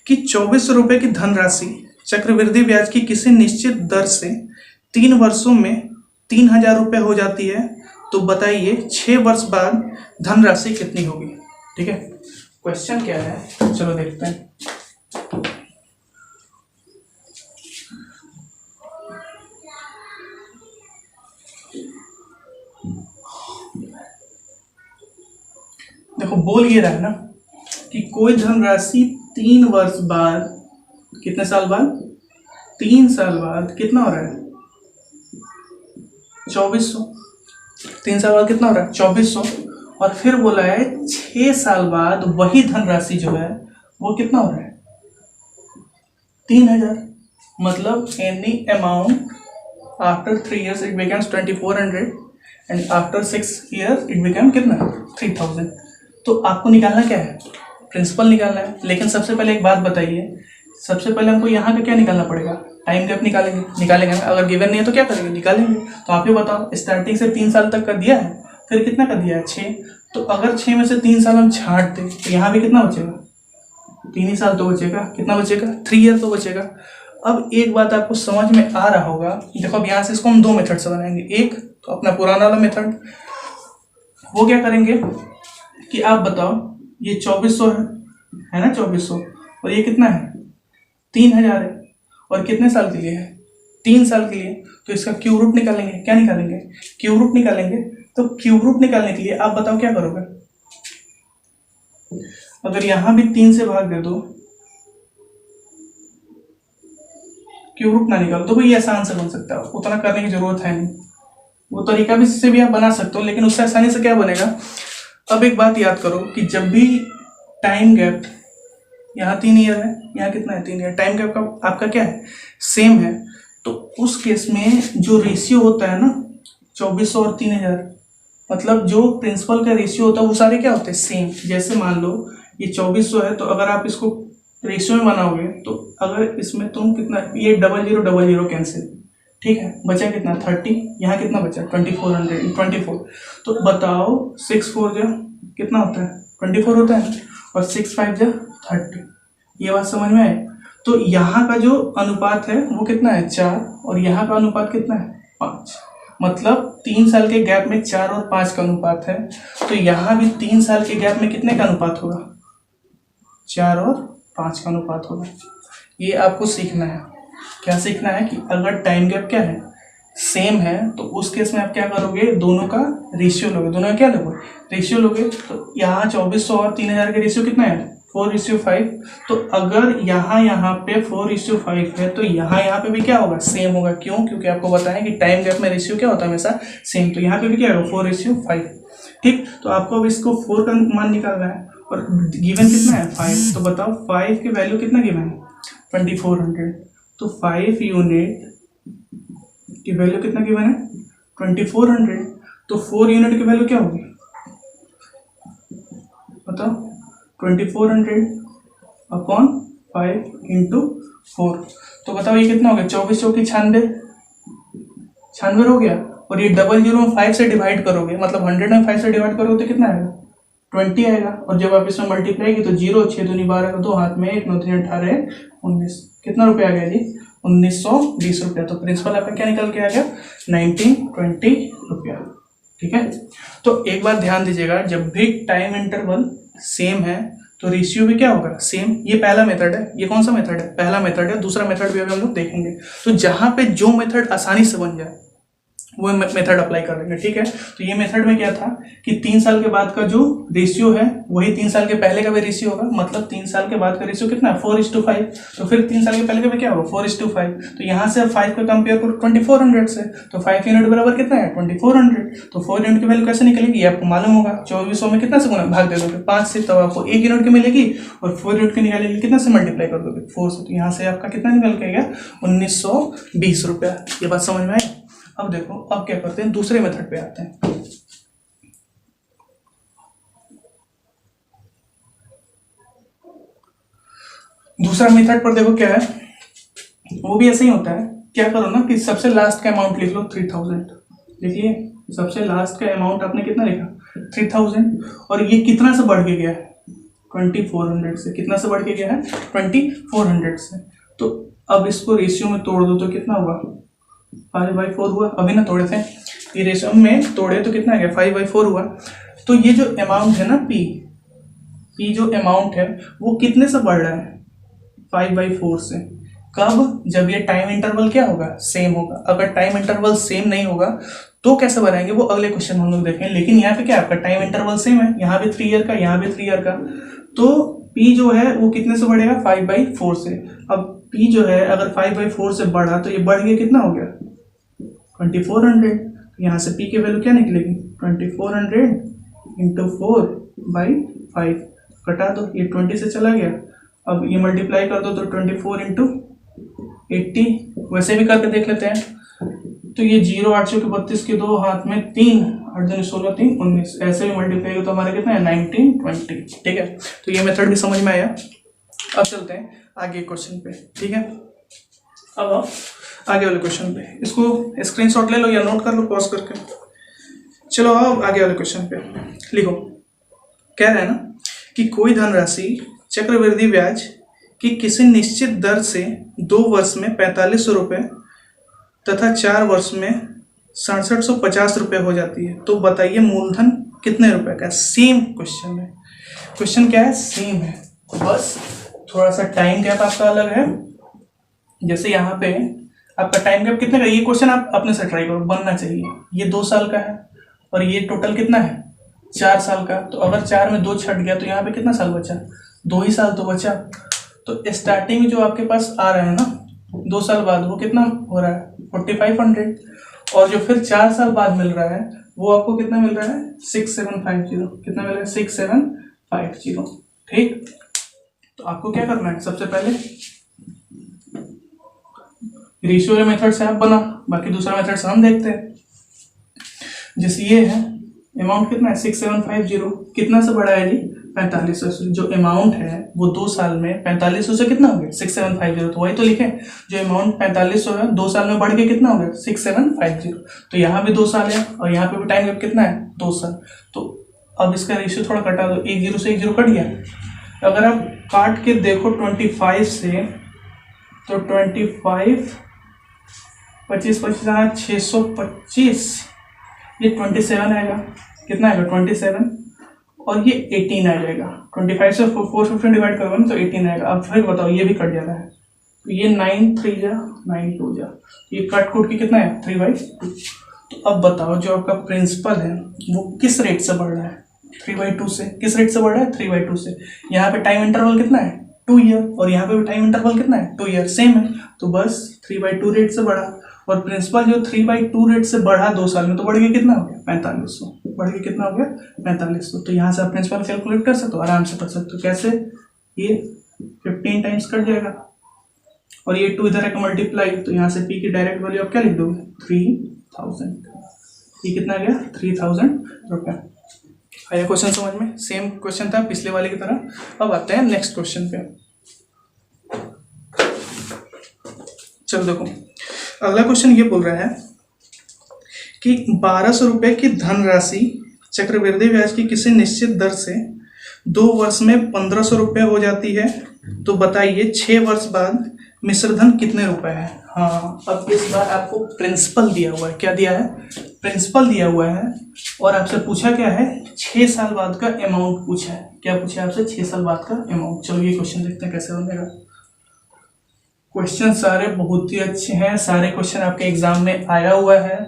A: कि 24 रुपए की धनराशि चक्रवृद्धि ब्याज की किसी निश्चित दर से 3 वर्षों में 3,000 रुपये हो जाती है, तो बताइए 6 वर्ष बाद धनराशि कितनी होगी। ठीक है, क्वेश्चन क्या है चलो देखते हैं। देखो बोल ये रहा है ना कि कोई धनराशि 3 वर्ष बाद, कितने साल बाद 3 साल बाद कितना हो रहा है 2400। 3 साल बाद कितना हो रहा है 2400, और फिर बोला है 6 साल बाद वही धनराशि जो है वो कितना हो रहा है 3,000। मतलब any amount after 3 years it becomes 2400 and after 6 years it become कितना 3,000। तो आपको निकालना क्या है, प्रिंसिपल निकालना है। लेकिन सबसे पहले एक बात बताइए, सबसे पहले हमको यहाँ का क्या निकालना पड़ेगा, टाइम गैप निकालेंगे ना। अगर गिवन नहीं है तो क्या करेंगे, निकालेंगे। तो आप ही बताओ, स्टार्टिंग से 3 साल तक का दिया है, फिर कितना का दिया है 6, तो अगर 6 में से 3 साल हम छाट दें तो यहाँ भी कितना बचेगा 3 ही साल तो बचेगा। कितना बचेगा 3 ईयर तो बचेगा। अब एक बात आपको समझ में आ रहा होगा, देखो अब यहाँ से इसको हम 2 मेथड से बनाएंगे। एक तो अपना पुराना वाला मेथड, वो क्या करेंगे कि आप बताओ ये 2400 है ना 2400, और ये कितना है 3,000 है, और कितने साल के लिए है 3 साल के लिए। तो इसका क्यूब रूट निकालेंगे। क्या निकालेंगे, क्यूब रूट निकालेंगे। तो क्यूब रूट निकालने के लिए आप बताओ क्या करोगे, अगर यहां भी 3 से भाग दे दो, क्यूब रूट ना निकालो तो कोई आसान से बन सकता है, उतना करने की जरूरत है नहीं। वो तरीका भी से भी आप बना सकते हो, लेकिन उससे आसानी से क्या बनेगा। अब एक बात याद करो कि जब भी टाइम गैप, यहाँ 3 ईयर है, यहाँ कितना है 3 ईयर, टाइम गैप का आपका क्या है सेम है, तो उस केस में जो रेशियो होता है ना 2400 और 3,000, मतलब जो प्रिंसिपल का रेशियो होता है वो सारे क्या होते हैं सेम। जैसे मान लो ये 2400 है, तो अगर आप इसको रेशियो में बनाओगे तो अगर इसमें तुम कितना, ये 0000 कैंसिल, ठीक है, बचा कितना 30, यहाँ कितना बचा 2400। तो बताओ 6 4 जा कितना होता है 24 होता है, और 6 5 जा 30। ये बात समझ में आए। तो यहाँ का जो अनुपात है वो कितना है 4, और यहाँ का अनुपात कितना है 5। मतलब 3 साल के गैप में 4 और 5 का अनुपात है, तो यहाँ भी 3 साल के गैप में कितने का अनुपात होगा? 4 और 5 का अनुपात होगा। ये आपको सीखना है। क्या सीखना है कि अगर टाइम गैप क्या है, सेम है, तो उस केस में आप क्या करोगे, दोनों का रेशियो लोगे। दोनों का क्या लोगे? रेशियो लोगे। तो यहाँ 2400 और 3000 का रेशियो कितना है? 4:5। तो अगर यहाँ पे 4:5 है, तो यहाँ पे भी क्या होगा? सेम होगा। क्यों? क्योंकि आपको बताया कि टाइम गैप में रेशियो क्या होता है? हमेशा सेम। तो यहाँ पे भी क्या होगा? 4:5। ठीक, तो आपको अब इसको 4 का मान निकालना है और गिवन कितना है? 5। तो बताओ 5 की वैल्यू कितना गिवन है? 2400। तो 5 यूनिट की वैल्यू कितना गिवन है? 2400। तो 4 यूनिट की वैल्यू क्या होगी? बताओ। 2400 अपॉन 5 इंटू 4। तो बताओ ये कितना हो गया? 24 चौकी 96 हो गया। और ये डबल जीरो 5 से डिवाइड करोगे, मतलब 100 में 5 से डिवाइड करोगे तो कितना आएगा? 20 आएगा। और जब आप इसमें मल्टीप्लाई की तो 0 6 दूनी 12 का 2 हाथ में 1 9 3 18 19। कितना रुपया आ गया जी? 1920 रुपया। तो प्रिंसिपल आपका क्या निकल के आ गया? 1920 रुपया। ठीक है, तो एक बार ध्यान दीजिएगा, जब भी टाइम इंटरवल सेम है तो रेशियो भी क्या होगा? सेम। ये पहला मेथड है। ये कौन सा मेथड है? पहला मेथड है। दूसरा मेथड भी अभी हम लोग देखेंगे। तो जहां पे जो मेथड आसानी से बन जाए वो मेथड अप्लाई कर लेंगे। ठीक है, तो ये मेथड में क्या था कि 3 साल के बाद का जो रेशियो है वही 3 साल के पहले का भी रेशियो होगा। मतलब 3 साल के बाद का रेशियो कितना है? 4:5। तो फिर 3 साल के पहले का भी क्या होगा? 4:5। तो यहाँ से 5 का कंपेयर करो 2400 से, तो 5 यूनिट बराबर कितना है? 2400। तो 4 यूनिट की वैल्यू कैसे निकलेगी? आपको मालूम होगा। 2400 में कितना से गुना भाग दे दोगे? 5 से, तब आपको 1 यूनिट की मिलेगी। और 4 यूनिट की निकालेगी कितना से मल्टीप्लाई कर दोगे? 4 से। तो यहाँ से आपका कितना निकल के गया? 1920 रुपया। ये बात समझ में आई? अब देखो, अब क्या करते हैं, दूसरे मेथड पे आते हैं। दूसरा मेथड पर देखो क्या है, वो भी ऐसे ही होता है। क्या करो ना कि सबसे लास्ट का अमाउंट लिख लो 3000। देखिए, सबसे लास्ट का अमाउंट आपने कितना लिखा? 3000। और ये कितना से बढ़ के गया है? 2400 से। कितना से बढ़ के गया है? 2400 से। तो अब इसको रेशियो में तोड़ दो तो कितना हुआ? 5/4 हुआ। अभी ना तोड़े थे, ये रेशियो में तोड़े तो कितना आ गया? 5/4 हुआ। तो ये जो अमाउंट है ना पी जो अमाउंट है वो कितने से बढ़ रहा है? 5/4 से। कब? जब ये टाइम इंटरवल क्या होगा? सेम होगा। अगर टाइम इंटरवल सेम नहीं होगा तो कैसे बनाएंगे वो अगले क्वेश्चन में हम लोग देखेंगे। लेकिन यहाँ पे क्या आपका टाइम इंटरवल सेम है, यहाँ भी 3 ईयर का, यहाँ भी 3 ईयर का। तो पी जो है वो कितने से बढ़ेगा? 5/4 से। अब पी जो है अगर 5/4 से बढ़ा तो ये बढ़ गया, कितना हो गया? 2400। यहाँ से पी की वैल्यू क्या निकलेगी? 2400 इंटू 4/5। कटा दो, ये 20 से चला गया। अब ये मल्टीप्लाई कर दो तो 24 इंटू 80। वैसे भी करके देख लेते हैं। तो ये 0 8 के 32 के 2 हाथ में 3 8 2 16 3 19। ऐसे भी मल्टीप्लाई तो हमारा कितना है? 1920। ठीक है, तो ये मेथड भी समझ में आया। अब चलते हैं आगे क्वेश्चन पे। ठीक है, अब आप आगे वाले क्वेश्चन पे, इसको स्क्रीनशॉट ले लो या नोट कर लो पॉज करके। चलो अब आगे वाले क्वेश्चन पे लिखो। कह रहे हैं ना कि कोई धनराशि चक्रवृद्धि ब्याज की किसी निश्चित दर से 2 वर्ष में 4500 रुपये तथा 4 वर्ष में 6750 रुपये हो जाती है, तो बताइए मूलधन कितने रुपए का? सेम क्वेश्चन है। क्वेश्चन क्या है? सेम है, बस थोड़ा सा टाइम गैप आपका अलग है। जैसे यहाँ पे आपका टाइम गैप कितने का? ये क्वेश्चन आप अपने से ट्राई करो, बनना चाहिए। ये 2 साल का है और ये टोटल कितना है? 4 साल का। तो अगर 4 में 2 छट गया तो यहाँ पे कितना साल बचा? 2 ही साल तो बचा। तो स्टार्टिंग में जो आपके पास आ रहा है ना 2 साल बाद, वो कितना हो रहा है? 4500। और जो फिर 4 साल बाद मिल रहा है वो आपको कितना मिल रहा है? 6750। कितना मिल रहा है? 6750। ठीक, तो आपको क्या करना है? सबसे पहले रेशियो वाले मेथड से आप बना, बाकी दूसरा मेथड से हम देखते हैं। जैसे ये है, अमाउंट कितना है? 6750। कितना से बढ़ा है जी? 4500 से। जो अमाउंट है वो 2 साल में 4500 से कितना हो गया? 6750। तो वही तो लिखे, जो अमाउंट 4500 है 2 साल में बढ़ के कितना हो गया? 6750। तो यहाँ भी 2 साल है और यहाँ पे भी टाइम गैप कितना है? 2 साल। तो अब इसका रेशियो थोड़ा कटा दो, 1 0 से 1 0 कट गया। अगर आप काट के देखो 25 से, तो 25 25 25 आना 625, ये 27 आएगा, कितना आएगा 27, और ये 18 आ जाएगा। 25 से 415 डिवाइड करोगे ना तो 18 आएगा। अब फिर बताओ ये भी कट जा रहा है, तो ये 9 3 जा 9 2 जा, ये कट कूट के कितना है 3/2। तो अब बताओ जो आपका प्रिंसिपल है वो किस रेट से बढ़ रहा है, 3/2 से। किस रेट से बढ़ रहा है 3/2 से। यहाँ पे टाइम इंटरवल कितना है 2 ईयर, और यहाँ पे भी टाइम इंटरवल कितना है 2 ईयर, सेम है, तो बस 3/2 रेट से बढ़ा। और प्रिंसिपल जो 3/2 रेट से बढ़ा 2 साल में, तो बढ़ गया कितना हो गया 4500, बढ़ गया कितना हो गया 4500। तो यहाँ से आप प्रिंसिपल कैलकुलेट कर सकते हो, आराम से कर सकते हो। कैसे, ये 15 टाइम्स कट जाएगा और ये 2 इधर है मल्टीप्लाई, तो यहाँ से पी की डायरेक्ट वैल्यू आप क्या लिख दोगे 3000। ये कितना गया 3000 रुपये। आया क्वेश्चन समझ में? सेम क्वेश्चन था पिछले वाले की तरह। अब आते हैं नेक्स्ट क्वेश्चन पे। चलो देखो, अगला क्वेश्चन ये बोल रहा है कि 1200 रुपये की धनराशि चक्रवृद्धि ब्याज की किसी निश्चित दर से 2 वर्ष में 1500 रुपये हो जाती है, तो बताइए 6 वर्ष बाद मिश्र धन कितने रुपए है। हाँ, अब इस बार आपको प्रिंसिपल दिया हुआ है। क्या दिया है? प्रिंसिपल दिया हुआ है, और आपसे पूछा क्या है 6 साल बाद का अमाउंट पूछा है। क्या पूछा है आपसे? 6 साल बाद का अमाउंट। चलो ये क्वेश्चन देखते हैं कैसे बनेगा। क्वेश्चन सारे बहुत ही अच्छे हैं, सारे क्वेश्चन आपके एग्जाम में आया हुआ है,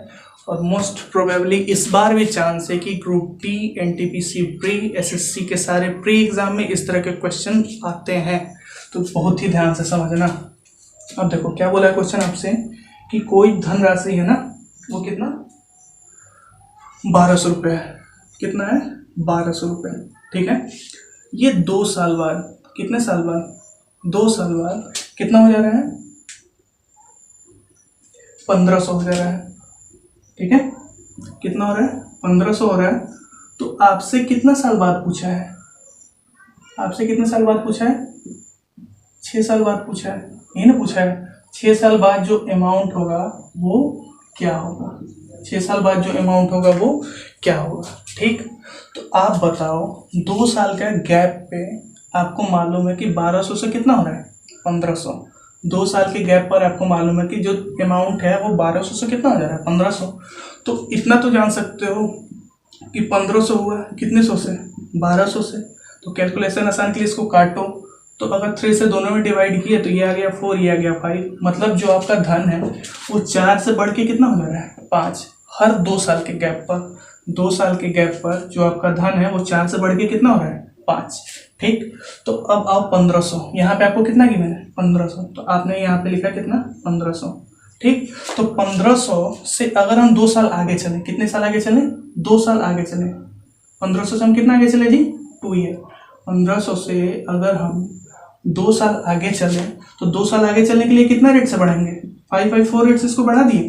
A: और मोस्ट प्रोबेबली इस बार भी चांस है कि group D, NTPC pre, SSC के सारे प्री एग्जाम में इस तरह के क्वेश्चन आते हैं, तो बहुत ही ध्यान से समझना। अब देखो क्या बोला है क्वेश्चन आपसे कि कोई धनराशि है ना, वो कितना 1200 रुपये है। कितना है 1200 रुपये, ठीक है। ये 2 साल बाद, कितने साल बाद 2 साल बाद कितना हो जा रहा है 1500 हो जा रहा है, ठीक है। कितना हो रहा है 1500 हो रहा है। तो आपसे कितना साल बाद पूछा है? आपसे कितने साल बाद पूछा है? 6 साल बाद पूछा है, यही ना पूछा है। 6 साल बाद जो अमाउंट होगा वो क्या होगा? 6 साल बाद जो अमाउंट होगा वो क्या होगा, ठीक। तो आप बताओ 2 साल का गैप पे आपको मालूम है कि 1200 से कितना हो रहा है 1500। 2 साल के गैप पर आपको मालूम है कि जो अमाउंट है वो 1200 से कितना हो जा रहा है 1500। तो इतना तो जान सकते हो कि 1500 हुआ कितने सौ से 1200 से। तो कैलकुलेशन आसान के लिए इसको काटो, तो अगर 3 से दोनों में डिवाइड किए तो ये आ गया 4, ये आ गया 5। मतलब जो आपका धन है वो 4 से बढ़ के कितना हो जा रहा है 5। हर 2 साल के गैप पर, 2 साल के गैप पर जो आपका धन है वो 4 से बढ़ के कितना हो रहा है 5, ठीक। तो अब आओ 1500, यहाँ पे आपको कितना गिवन है 1500, तो आपने यहाँ पे लिखा कितना 1500, ठीक। तो 1500 से अगर हम 2 साल आगे चले, कितने साल आगे चले 2 साल आगे चले, 1500 से हम कितना आगे चले जी 2 ईयर। 1500 से अगर हम 2 साल आगे चले तो 2 साल आगे चलने के लिए कितना रेट से बढ़ाएंगे 5/4 रेट से इसको बढ़ा दिए।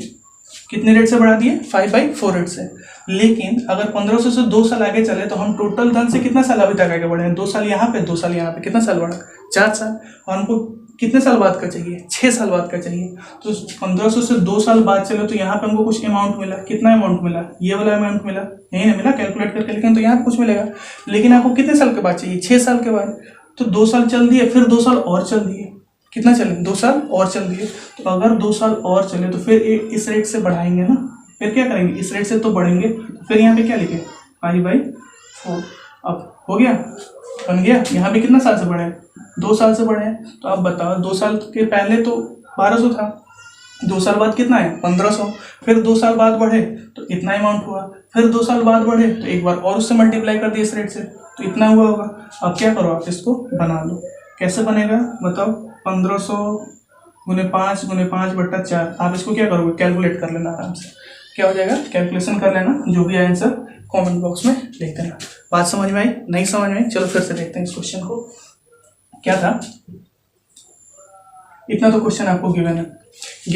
A: कितने रेट से बढ़ा दिए 5/4 रेट से। लेकिन अगर 1500 से 2 साल आगे चले तो हम टोटल धन से कितना साल अभी तक आगे बढ़े हैं 2 साल यहाँ पे 2 साल यहाँ पे, कितना साल बढ़ा 4 साल। और हमको कितने साल बाद का चाहिए 6 साल बाद का चाहिए। तो 1500 से 2 साल बाद चले तो यहाँ पे हमको कुछ अमाउंट मिला। कितना अमाउंट मिला? ये वाला अमाउंट मिला, यही ना मिला कैलकुलेट करके, लेकिन तो यहाँ पे कुछ मिलेगा। लेकिन आपको कितने साल के बाद चाहिए 6 साल के बाद। तो 2 साल चल दिए, फिर 2 साल और चल दिए, कितना चले 2 साल और चल दिए। तो अगर 2 साल और चले तो फिर इस रेट से बढ़ाएंगे ना, फिर क्या करेंगे इस रेट से तो बढ़ेंगे। तो फिर यहाँ पे क्या लिखे 5/4। अब हो गया, बन गया। यहाँ पे कितना साल से बढ़े 2 साल से बढ़े हैं। तो अब बताओ 2 साल के पहले तो 1200 था, 2 साल बाद कितना है 1500, फिर 2 साल बाद बढ़े तो इतना अमाउंट हुआ, फिर 2 साल बाद बढ़े तो एक बार और उससे मल्टीप्लाई कर दिए इस रेट से, तो इतना हुआ होगा। अब क्या करो आप इसको बना लो। कैसे बनेगा बताओ 1500 × 5 × 5/4। आप इसको क्या करोगे कैलकुलेट कर लेना आराम से, क्या हो जाएगा कैलकुलेशन कर लेना, जो भी आंसर कमेंट बॉक्स में लिख देना। बात समझ में आई? नहीं समझ में आई? चलो फिर से देखते हैं इस क्वेश्चन को। क्या था, इतना तो क्वेश्चन आपको गिवन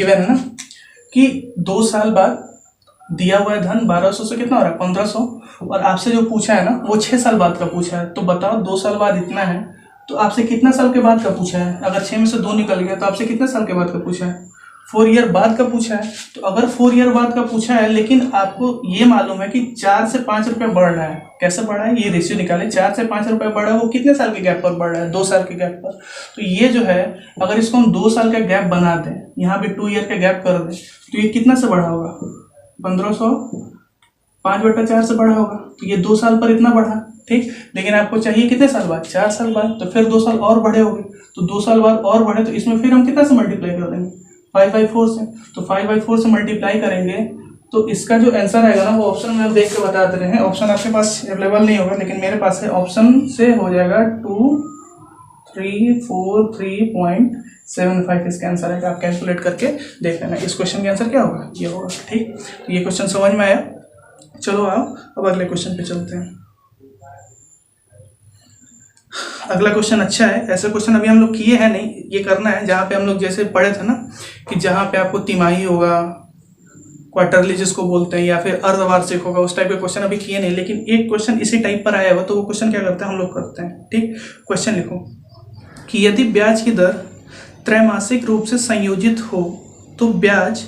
A: है ना कि 2 साल बाद दिया हुआ है धन 1200 से कितना हो रहा है 1500, और आपसे जो पूछा है ना वो 6 साल बाद का पूछा है। तो बताओ 2 साल बाद इतना है तो आपसे कितना साल के बाद का पूछा है। अगर 6 में से 2 निकल गया तो आपसे कितने साल के बाद का पूछा है 4 ईयर बाद का पूछा है, तो अगर 4 ईयर बाद का पूछा है लेकिन आपको ये मालूम है कि 4 से 5 रुपये बढ़ रहा है, कैसे बढ़ रहा है ये रेशियो निकाले, 4 से 5 रुपये बढ़ रहा है, वो कितने साल के गैप पर बढ़ रहा है, 2 साल के गैप पर। तो ये जो है अगर इसको हम 2 साल का गैप बना दें, यहाँ पे 2 ईयर का गैप कर दें, तो ये कितना से बढ़ा होगा, 1500 5/4 से बढ़ा होगा। तो ये 2 साल पर इतना बढ़ा, ठीक। लेकिन आपको चाहिए कितने साल बाद, 4 साल बाद, तो फिर 2 साल और बढ़े होंगे, तो 2 साल बाद और बढ़े, तो इसमें फिर हम कितना से मल्टीप्लाई कर देंगे, 5/4 से। तो 5/4 से मल्टीप्लाई करेंगे तो इसका जो आंसर आएगा ना, वो ऑप्शन में आप देख के बता दे रहे हैं, ऑप्शन आपके पास अवेलेबल नहीं होगा लेकिन मेरे पास है, ऑप्शन से हो जाएगा 2343.75 इसका आंसर है। आप कैलकुलेट करके देख लेना इस क्वेश्चन का आंसर क्या होगा, ये होगा, ठीक। तो ये क्वेश्चन समझ में आया। चलो आओ अब अगले क्वेश्चन पे चलते हैं। अगला क्वेश्चन अच्छा है, ऐसे क्वेश्चन अभी हम लोग किए हैं नहीं, ये करना है जहाँ पे हम लोग जैसे पढ़े थे ना कि जहाँ पे आपको तिमाही होगा, क्वार्टरली जिसको बोलते हैं, या फिर अर्धवार्षिक होगा, उस टाइप के क्वेश्चन अभी किए नहीं, लेकिन एक क्वेश्चन इसी टाइप पर आया हुआ, तो वो क्वेश्चन क्या करते हैं हम लोग करते हैं, ठीक। क्वेश्चन लिखो कि यदि ब्याज की दर त्रैमासिक रूप से संयोजित हो तो ब्याज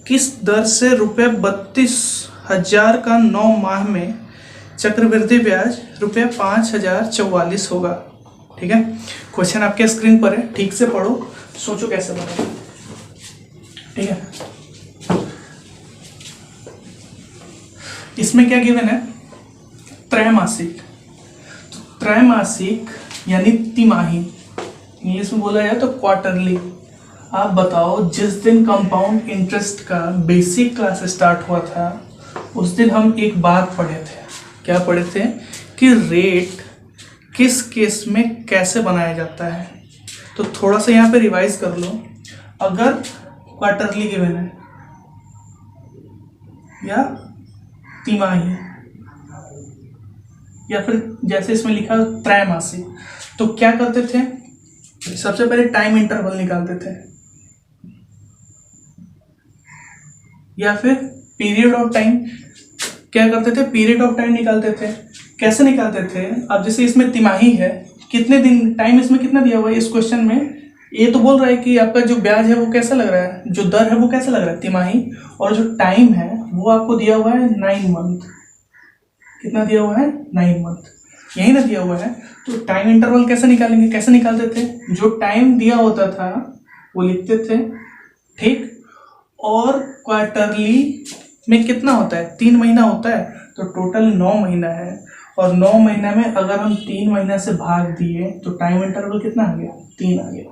A: किस दर से ₹32,000 का 9 माह में चक्रवृद्धि ब्याज ₹5,044 होगा, ठीक है। क्वेश्चन आपके स्क्रीन पर है, ठीक से पढ़ो, सोचो कैसे पढ़ो, ठीक है। इसमें क्या गिवन है, त्रैमासिक, तो त्रैमासिक यानी तिमाही, इंग्लिश में बोला जाए तो क्वार्टरली। आप बताओ जिस दिन कंपाउंड इंटरेस्ट का बेसिक क्लास स्टार्ट हुआ था उस दिन हम एक बात पढ़े थे, क्या पढ़े थे कि रेट किस केस में कैसे बनाया जाता है। तो थोड़ा सा यहाँ पे रिवाइज कर लो, अगर क्वार्टरली गिवन है या तिमाही या फिर जैसे इसमें लिखा त्रैमासिक, तो क्या करते थे, सबसे पहले टाइम इंटरवल निकालते थे या फिर पीरियड ऑफ टाइम, क्या करते थे, पीरियड ऑफ टाइम निकालते थे। कैसे निकालते थे, अब जैसे इसमें तिमाही है, कितने दिन टाइम इसमें कितना दिया हुआ है इस क्वेश्चन में, ये तो बोल रहा है कि आपका जो ब्याज है वो कैसा लग रहा है, जो दर है वो कैसा लग रहा है तिमाही, और जो टाइम है वो आपको दिया हुआ है 9 मंथ। कितना दिया हुआ है, 9 मंथ, यही ना दिया हुआ है। तो टाइम इंटरवल कैसे निकालेंगे, कैसे निकालते थे, जो टाइम दिया होता था वो लिखते थे, ठीक। और क्वार्टरली में कितना होता है, 3 महीना होता है, तो टोटल 9 महीना है, और 9 महीना में अगर हम 3 महीना से भाग दिए तो टाइम इंटरवल कितना आ गया, 3 आ गया।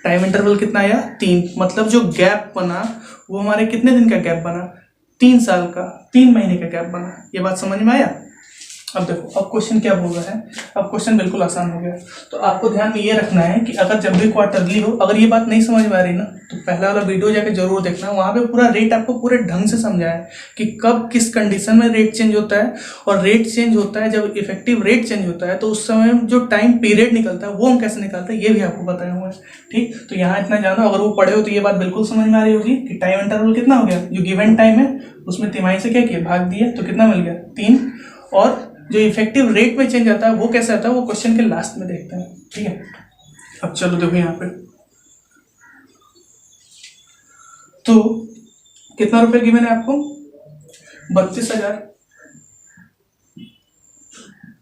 A: टाइम इंटरवल कितना आया, 3, मतलब जो गैप बना वो हमारे कितने दिन का गैप बना, 3 साल का, 3 महीने का गैप बना। ये बात समझ में आया। अब देखो अब क्वेश्चन क्या बोल रहा है, अब क्वेश्चन बिल्कुल आसान हो गया। तो आपको ध्यान में ये रखना है कि अगर जब भी क्वार्टरली हो, अगर ये बात नहीं समझ में आ रही ना, तो पहला वाला वीडियो जाके जरूर देखना, वहाँ पे पूरा रेट आपको पूरे ढंग से समझाया है कि कब किस कंडीशन में रेट चेंज होता है, और रेट चेंज होता है जब इफेक्टिव रेट चेंज होता है तो उस समय जो टाइम पीरियड निकलता है वो हम कैसे निकालते हैं, ये भी आपको बताया हुआ है, ठीक। तो यहाँ इतना जानो, अगर वो पढ़े हो तो ये बात बिल्कुल समझ में आ रही होगी कि टाइम इंटरवल कितना हो गया, जो गिवन टाइम है उसमें तिमाही से क्या किया, भाग दिया, तो कितना मिल गया, 3। और जो इफेक्टिव रेट में चेंज आता है वो कैसे आता है, वो क्वेश्चन के लास्ट में देखते हैं, ठीक है। अब चलो देखो यहाँ पे, तो कितना रुपए गिवन है आपको, 32,000,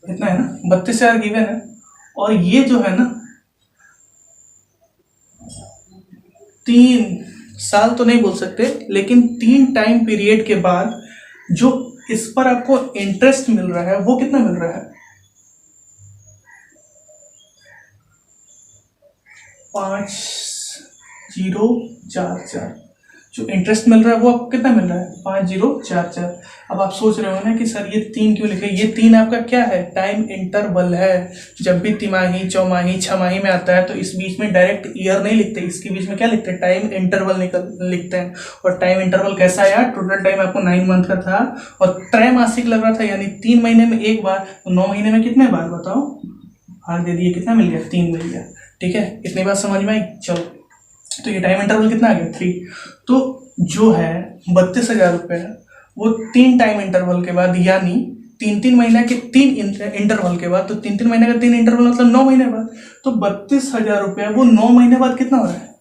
A: इतना है ना, 32,000 गिवन है। और ये जो है ना 3 साल तो नहीं बोल सकते, लेकिन 3 टाइम पीरियड के बाद जो इस पर आपको इंटरेस्ट मिल रहा है वो कितना मिल रहा है, 5044, जो इंटरेस्ट मिल रहा है वो आपको कितना मिल रहा है, 5044। अब आप सोच रहे हो ना कि सर ये 3 क्यों लिखे, ये 3 आपका क्या है, टाइम इंटरवल है। जब भी तिमाही, चौमाही, छमाही में आता है तो इस बीच में डायरेक्ट ईयर नहीं लिखते, इसके बीच में क्या लिखते हैं, टाइम इंटरवल लिखते हैं। और टाइम इंटरवल कैसा आया, टोटल टाइम आपको 9 मंथ का था, और त्रैमासिक लग रहा था, यानी 3 महीने में एक बार, तो 9 महीने में कितने बार बताओ, भाग दे दिए, कितना मिल गया, 3 मिल गया, ठीक है। इतनी बात समझ में आई। चलो तो ये टाइम इंटरवल कितना आ गया, 3। तो जो है 32,000 रुपये वो 3 टाइम इंटरवल के बाद, यानी 3 महीना के 3 इंटरवल के बाद, तो 3 महीने का 3 इंटरवल मतलब 9 महीने बाद, तो 32,000 रुपये वो 9 महीने बाद कितना हो रहा है,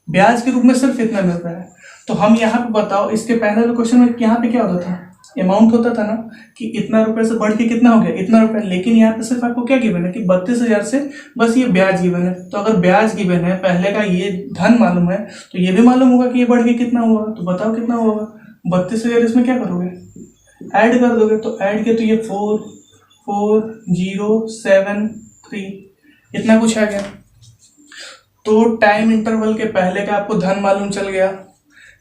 A: ब्याज के रूप में सिर्फ इतना मिल रहा है। तो हम यहाँ पे बताओ, इसके पहले वाले क्वेश्चन में यहाँ पे क्या होता था, अमाउंट होता था ना कि इतना रुपए से बढ़ के कितना हो गया, इतना रुपए। लेकिन यहाँ पे सिर्फ आपको क्या गिवन है कि 32,000 से बस ये ब्याज गिवन है। तो अगर ब्याज गिवन है, पहले का ये धन मालूम है, तो ये भी मालूम होगा कि ये बढ़ के कितना हुआ। तो बताओ कितना होगा 32,000, इसमें क्या करोगे, ऐड कर दोगे। तो ऐड के तो ये 44073 इतना कुछ आ गया। तो टाइम इंटरवल के पहले का आपको धन मालूम चल गया,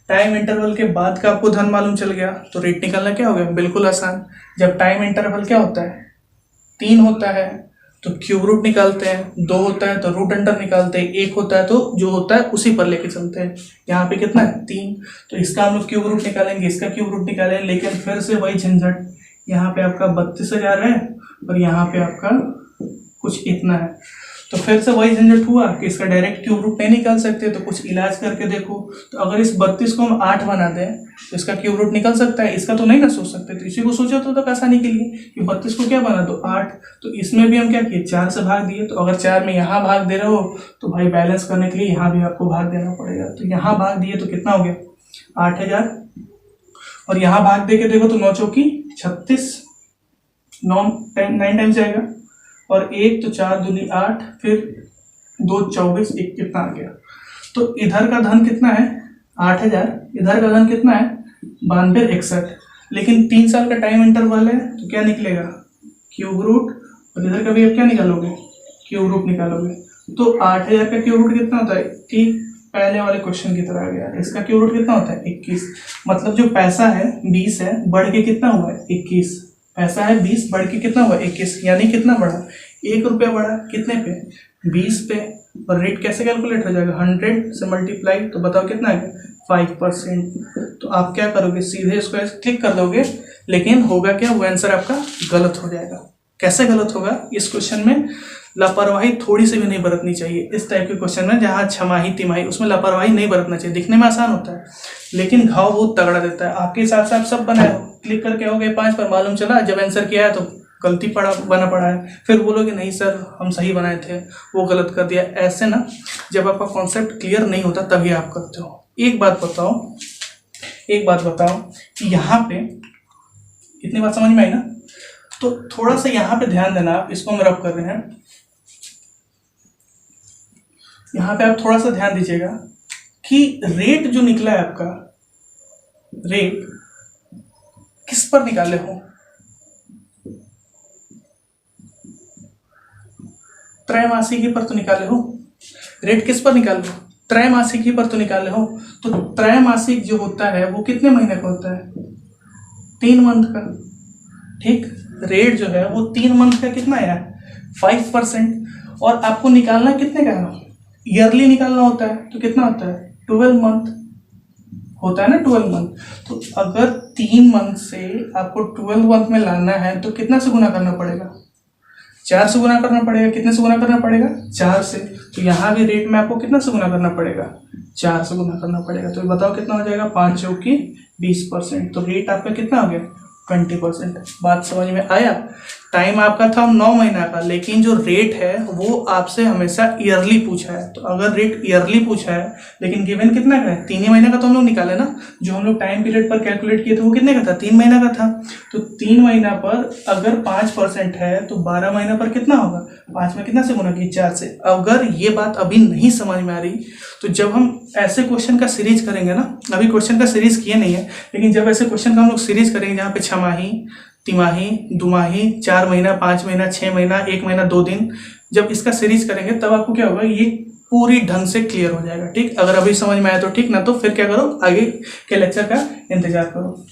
A: टाइम इंटरवल के बाद का आपको धन मालूम चल गया, तो रेट निकालना क्या हो गया, बिल्कुल आसान। जब टाइम इंटरवल क्या होता है, 3 होता है तो क्यूब रूट निकालते हैं, 2 होता है तो रूट अंडर निकालते हैं, 1 होता है तो जो होता है उसी पर लेके चलते हैं। यहाँ पे कितना है 3, तो इसका हम लोग क्यूब रूट निकालेंगे, इसका क्यूब रूट निकालेंगे। लेकिन फिर से वही झंझट, यहाँ पे आपका 32,000 है और यहाँ पे आपका कुछ इतना है। तो फिर से वही झंझट हुआ कि इसका डायरेक्ट क्यूब रूट नहीं निकाल सकते, तो कुछ इलाज करके देखो। तो अगर इस 32 को हम 8 बना दें तो इसका क्यूब रूट निकल सकता है, इसका तो नहीं ना सोच सकते। तो इसी को सोचा तो तक आसानी के लिए कि 32 को क्या बना दो 8। तो इसमें भी हम क्या किए, 4 से भाग दिए। तो अगर 4 में यहाँ भाग दे रहे हो तो भाई बैलेंस करने के लिए यहाँ भी आपको भाग देना पड़ेगा। तो यहाँ भाग दिए तो कितना हो गया 8,000, और यहाँ भाग दे के देखो तो 9 चौकी 36, 9 टाइम जाएगा, और 1 तो 4 दूनी 8, फिर 2 24, 1 कितना आ गया। तो इधर का धन कितना है 8,000, इधर का धन कितना है 9261। लेकिन 3 साल का टाइम इंटरवल है तो क्या निकलेगा क्यूब रूट, और इधर का भी अब क्या निकालोगे क्यूब रूट निकालोगे। तो 8,000 का क्यूब रूट कितना होता है, ठीक पहले वाले क्वेश्चन की तरह आ गया। इसका क्यूब रूट कितना होता है 21। मतलब जो पैसा है 20 है, बढ़ के कितना हुआ है 21। पैसा है 20, बढ़ के कितना हुआ 21, यानी कितना बढ़ा 1 रुपया बढ़ा, कितने पे 20 पे। और रेट कैसे कैलकुलेट हो जाएगा 100 से मल्टीप्लाई, तो बताओ कितना है 5%। तो आप क्या करोगे, सीधे इसको क्लिक कर दोगे। लेकिन होगा क्या, वो आंसर आपका गलत हो जाएगा। कैसे गलत होगा, इस क्वेश्चन में लापरवाही थोड़ी सी भी नहीं बरतनी चाहिए। इस टाइप के क्वेश्चन में जहाँ छमाही तिमाही, उसमें लापरवाही नहीं बरतना चाहिए। दिखने में आसान होता है लेकिन घाव बहुत तगड़ा देता है। आपके हिसाब से आप सब बनाए हो, क्लिक करके हो गए 5 पर, मालूम चला जब आंसर किया है तो गलती बना पड़ा है, फिर बोलोगे नहीं सर हम सही बनाए थे, वो गलत कर दिया। ऐसे ना जब आपका कॉन्सेप्ट क्लियर नहीं होता तभी आप करते हो। एक बात बताओ कि यहाँ पे इतनी बात समझ में आई ना, तो थोड़ा सा यहाँ पे ध्यान देना। आप इसको हम रब कर रहे हैं, यहाँ पे आप थोड़ा सा ध्यान दीजिएगा कि रेट जो निकला है आपका, रेट किस पर निकाले हो, त्रैमासिकी पर तो निकाले हो। रेट किस पर निकाले हो, त्रैमासिकी पर तो निकाले हो। तो त्रैमासिक जो होता है वो कितने महीने का होता है 3 मंथ का, ठीक। रेट जो है वो 3 मंथ का कितना है 5%, और आपको निकालना कितने का है, ईयरली निकालना होता है। तो कितना होता है 12 मंथ होता है ना, 12 मंथ। तो अगर 3 मंथ से आपको 12 मंथ में लाना है तो कितना से गुना करना पड़ेगा, 4 से गुना करना पड़ेगा। कितने से गुना करना पड़ेगा 4 से। तो यहाँ भी रेट में आपको कितना से गुना करना पड़ेगा 4 से गुना करना पड़ेगा। तो बताओ कितना हो जाएगा 5 चौकी 20%। तो रेट आपका कितना हो गया 20%। बात समझ में आया। टाइम आपका था 9 महीना का, लेकिन जो रेट है वो आपसे हमेशा ईयरली पूछा है। तो अगर रेट ईयरली पूछा है लेकिन गिवन कितना का है 3 ही महीने का, तो हम लोग निकाले ना। जो हम लोग टाइम पीरियड पर कैलकुलेट किए थे वो कितने का था 3 महीना का था। तो 3 महीना पर अगर 5% है तो 12 महीना पर कितना होगा, 5 में कितना से गुना किया 4 से। अगर ये बात अभी नहीं समझ में आ रही तो जब हम ऐसे क्वेश्चन का सीरीज करेंगे ना, अभी क्वेश्चन का सीरीज किए नहीं है, लेकिन जब ऐसे क्वेश्चन का हम लोग सीरीज करेंगे जहाँ पे छमाही, तिमाही, दुमाही, 4 महीना, 5 महीना, 6 महीना, 1 महीना 2 दिन, जब इसका सीरीज करेंगे तब आपको क्या होगा, ये पूरी ढंग से क्लियर हो जाएगा। ठीक, अगर अभी समझ में आया तो ठीक, ना तो फिर क्या करो आगे के लेक्चर का इंतजार करो।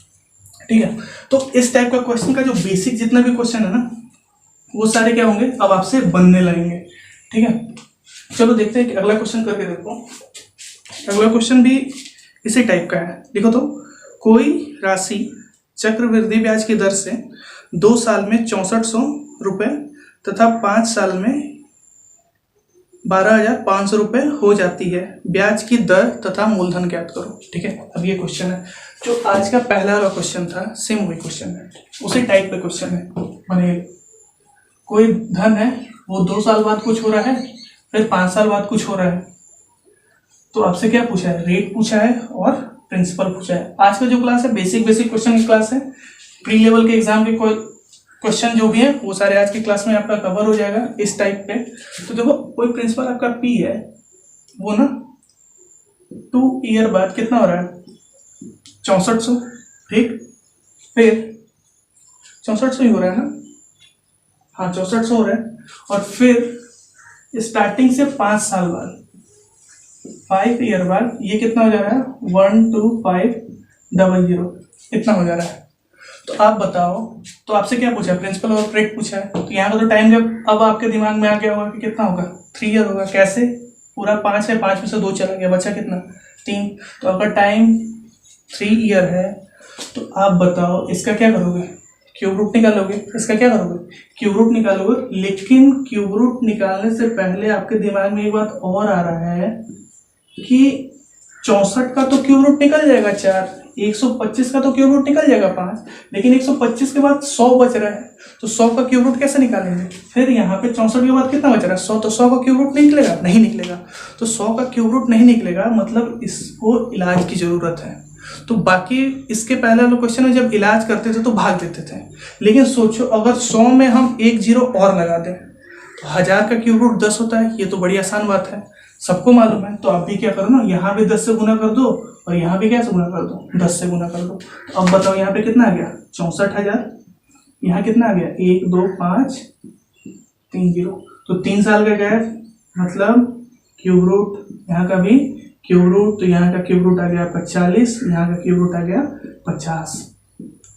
A: ठीक है, तो इस टाइप का क्वेश्चन का जो बेसिक जितना भी क्वेश्चन है ना वो सारे क्या होंगे अब आपसे बनने लगेंगे। ठीक है, चलो देखते हैं कि अगला क्वेश्चन करके देखो। अगला क्वेश्चन भी इसी टाइप का है। देखो तो, कोई राशि चक्रवृद्धि ब्याज की दर से 2 साल में 6400 रुपये तथा 5 साल में 12,500 रुपये हो जाती है। ब्याज की दर तथा मूलधन ज्ञात करो। ठीक है, अब ये क्वेश्चन है जो आज का पहला वाला क्वेश्चन था, सेम वही क्वेश्चन है, उसी टाइप का क्वेश्चन है। बने कोई धन है वो 2 साल बाद कुछ हो रहा है, फिर 5 साल बाद कुछ हो रहा है। तो आपसे क्या पूछा है, रेट पूछा है और प्रिंसिपल पूछा है। आज का जो क्लास है बेसिक क्वेश्चन की क्लास है। प्री लेवल के एग्जाम के कोई क्वेश्चन जो भी है वो सारे आज की क्लास में आपका कवर हो जाएगा इस टाइप पे। तो देखो कोई प्रिंसिपल आपका पी है, वो ना 2 ईयर बाद कितना हो रहा है 6400, ठीक, फिर 6400 ही हो रहा है ना, हाँ 6400 हो रहा है। और फिर स्टार्टिंग से 5 साल बाद 5 ईयर बाद ये कितना हो जा रहा है 12500, इतना हो जा रहा है। तो आप बताओ, तो आपसे क्या पूछा है प्रिंसिपल और रेट पूछा है, तो यहाँ का तो टाइम जब अब आपके दिमाग में आ गया होगा कि कितना होगा 3 ईयर होगा। कैसे, पूरा 5 है, 5 में से 2 चला गया, बचा कितना 3। तो अगर टाइम 3 ईयर है तो आप बताओ इसका क्या करोगे, क्यूब रूट निकालोगे। इसका क्या करोगे, क्यूब रूट निकालोगे। लेकिन क्यूब रूट निकालने से पहले आपके दिमाग में एक बात और आ रहा है कि 64 का तो क्यूब रूट निकल जाएगा 4, 125 का तो क्यूब रूट निकल जाएगा 5, लेकिन 125 के बाद 100 बच रहा है, तो 100 का क्यूब रूट कैसे निकालेंगे। फिर यहाँ पे 64 के बाद कितना बच रहा है 100, तो 100 का क्यूब रूट निकलेगा, नहीं निकलेगा। तो 100 का क्यूब रूट नहीं निकलेगा, मतलब इसको इलाज की जरूरत है। तो बाकी इसके पहले वाले क्वेश्चन में जब इलाज करते थे तो भाग देते थे, लेकिन सोचो अगर 100 में हम 1 जीरो और लगा दें तो 1000 का क्यूब रूट 10 होता है। ये तो बड़ी आसान बात है, सबको मालूम है। तो आप भी क्या करो ना, यहाँ भी 10 से गुना कर दो और यहाँ भी क्या से गुना कर दो, 10 से गुना कर दो। तो अब बताओ यहाँ पे कितना आ गया 64000, यहाँ कितना आ गया 1 2 5 3 0, तो 3 साल का गैप, मतलब क्यूब रूट यहाँ का भी क्यूब रूट, तो यहाँ का क्यूब रूट आ गया आपका 40, यहाँ का क्यूब रूट आ गया 50।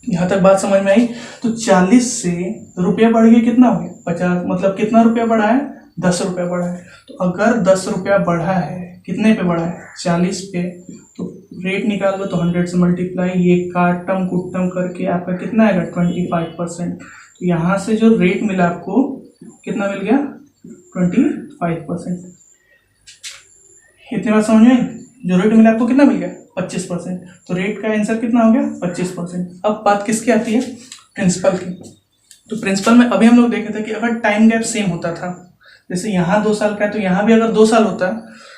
A: यहाँ तक बात समझ में आई। तो 40 से रुपया बढ़ गया, कितना हो गया 50, मतलब कितना रुपया बढ़ा है 10 रुपया बढ़ा है। तो अगर 10 रुपया बढ़ा है, कितने पे बढ़ा है 40 पे, तो रेट निकाल लो तो 100 से मल्टीप्लाई, ये काटम कुटम करके आपका कितना आएगा 25%। तो यहाँ से जो रेट मिला आपको कितना मिल गया 25%। इतनी बात समझ में आई। जो रेट मिला आपको कितना मिल गया 25%, तो रेट का आंसर कितना हो गया 25%। अब बात किसकी आती है, प्रिंसिपल की। तो प्रिंसिपल में अभी हम लोग देखे थे कि अगर टाइम गैप सेम होता था, जैसे यहाँ 2 साल का है तो यहाँ भी अगर 2 साल होता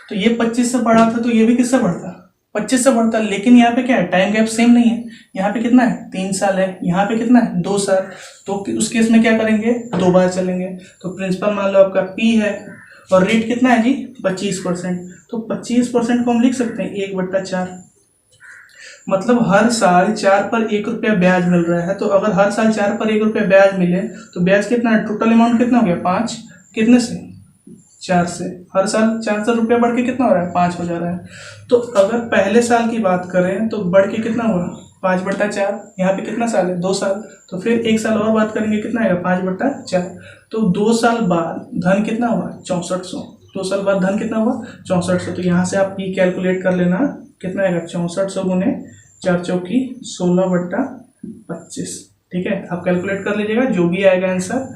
A: तो ये 25 से बढ़ा था तो ये भी किससे बढ़ता 25 से बढ़ता। लेकिन यहाँ पे क्या है, टाइम गैप सेम नहीं है। यहाँ पे कितना है 3 साल है, यहाँ पे कितना है 2 साल। तो उस केस में क्या करेंगे 2 बार चलेंगे। तो प्रिंसिपल मान लो आपका पी है और रेट कितना है जी 25%, तो 25% को हम लिख सकते हैं 1/4, मतलब हर साल 4 पर 1 रुपया ब्याज मिल रहा है। तो अगर हर साल 4 पर 1 रुपया ब्याज मिले तो ब्याज कितना है, टोटल अमाउंट कितना हो गया 5, कितने से 4 से, हर साल 4 रुपया बढ़ के कितना हो रहा है 5 हो जा रहा है। तो अगर पहले साल की बात करें तो बढ़ के कितना हुआ 5/4, यहाँ पे कितना साल है 2 साल, तो फिर 1 साल और बात करेंगे कितना आएगा 5/4। तो 2 साल बाद धन कितना हुआ 6400, 2 साल बाद धन कितना हुआ 6400। तो यहाँ से आप पी कैलकुलेट कर लेना, कितना आएगा 6400 गुने 4 चौकी 16/25। ठीक है, आप कैलकुलेट कर लीजिएगा, जो भी आएगा आंसर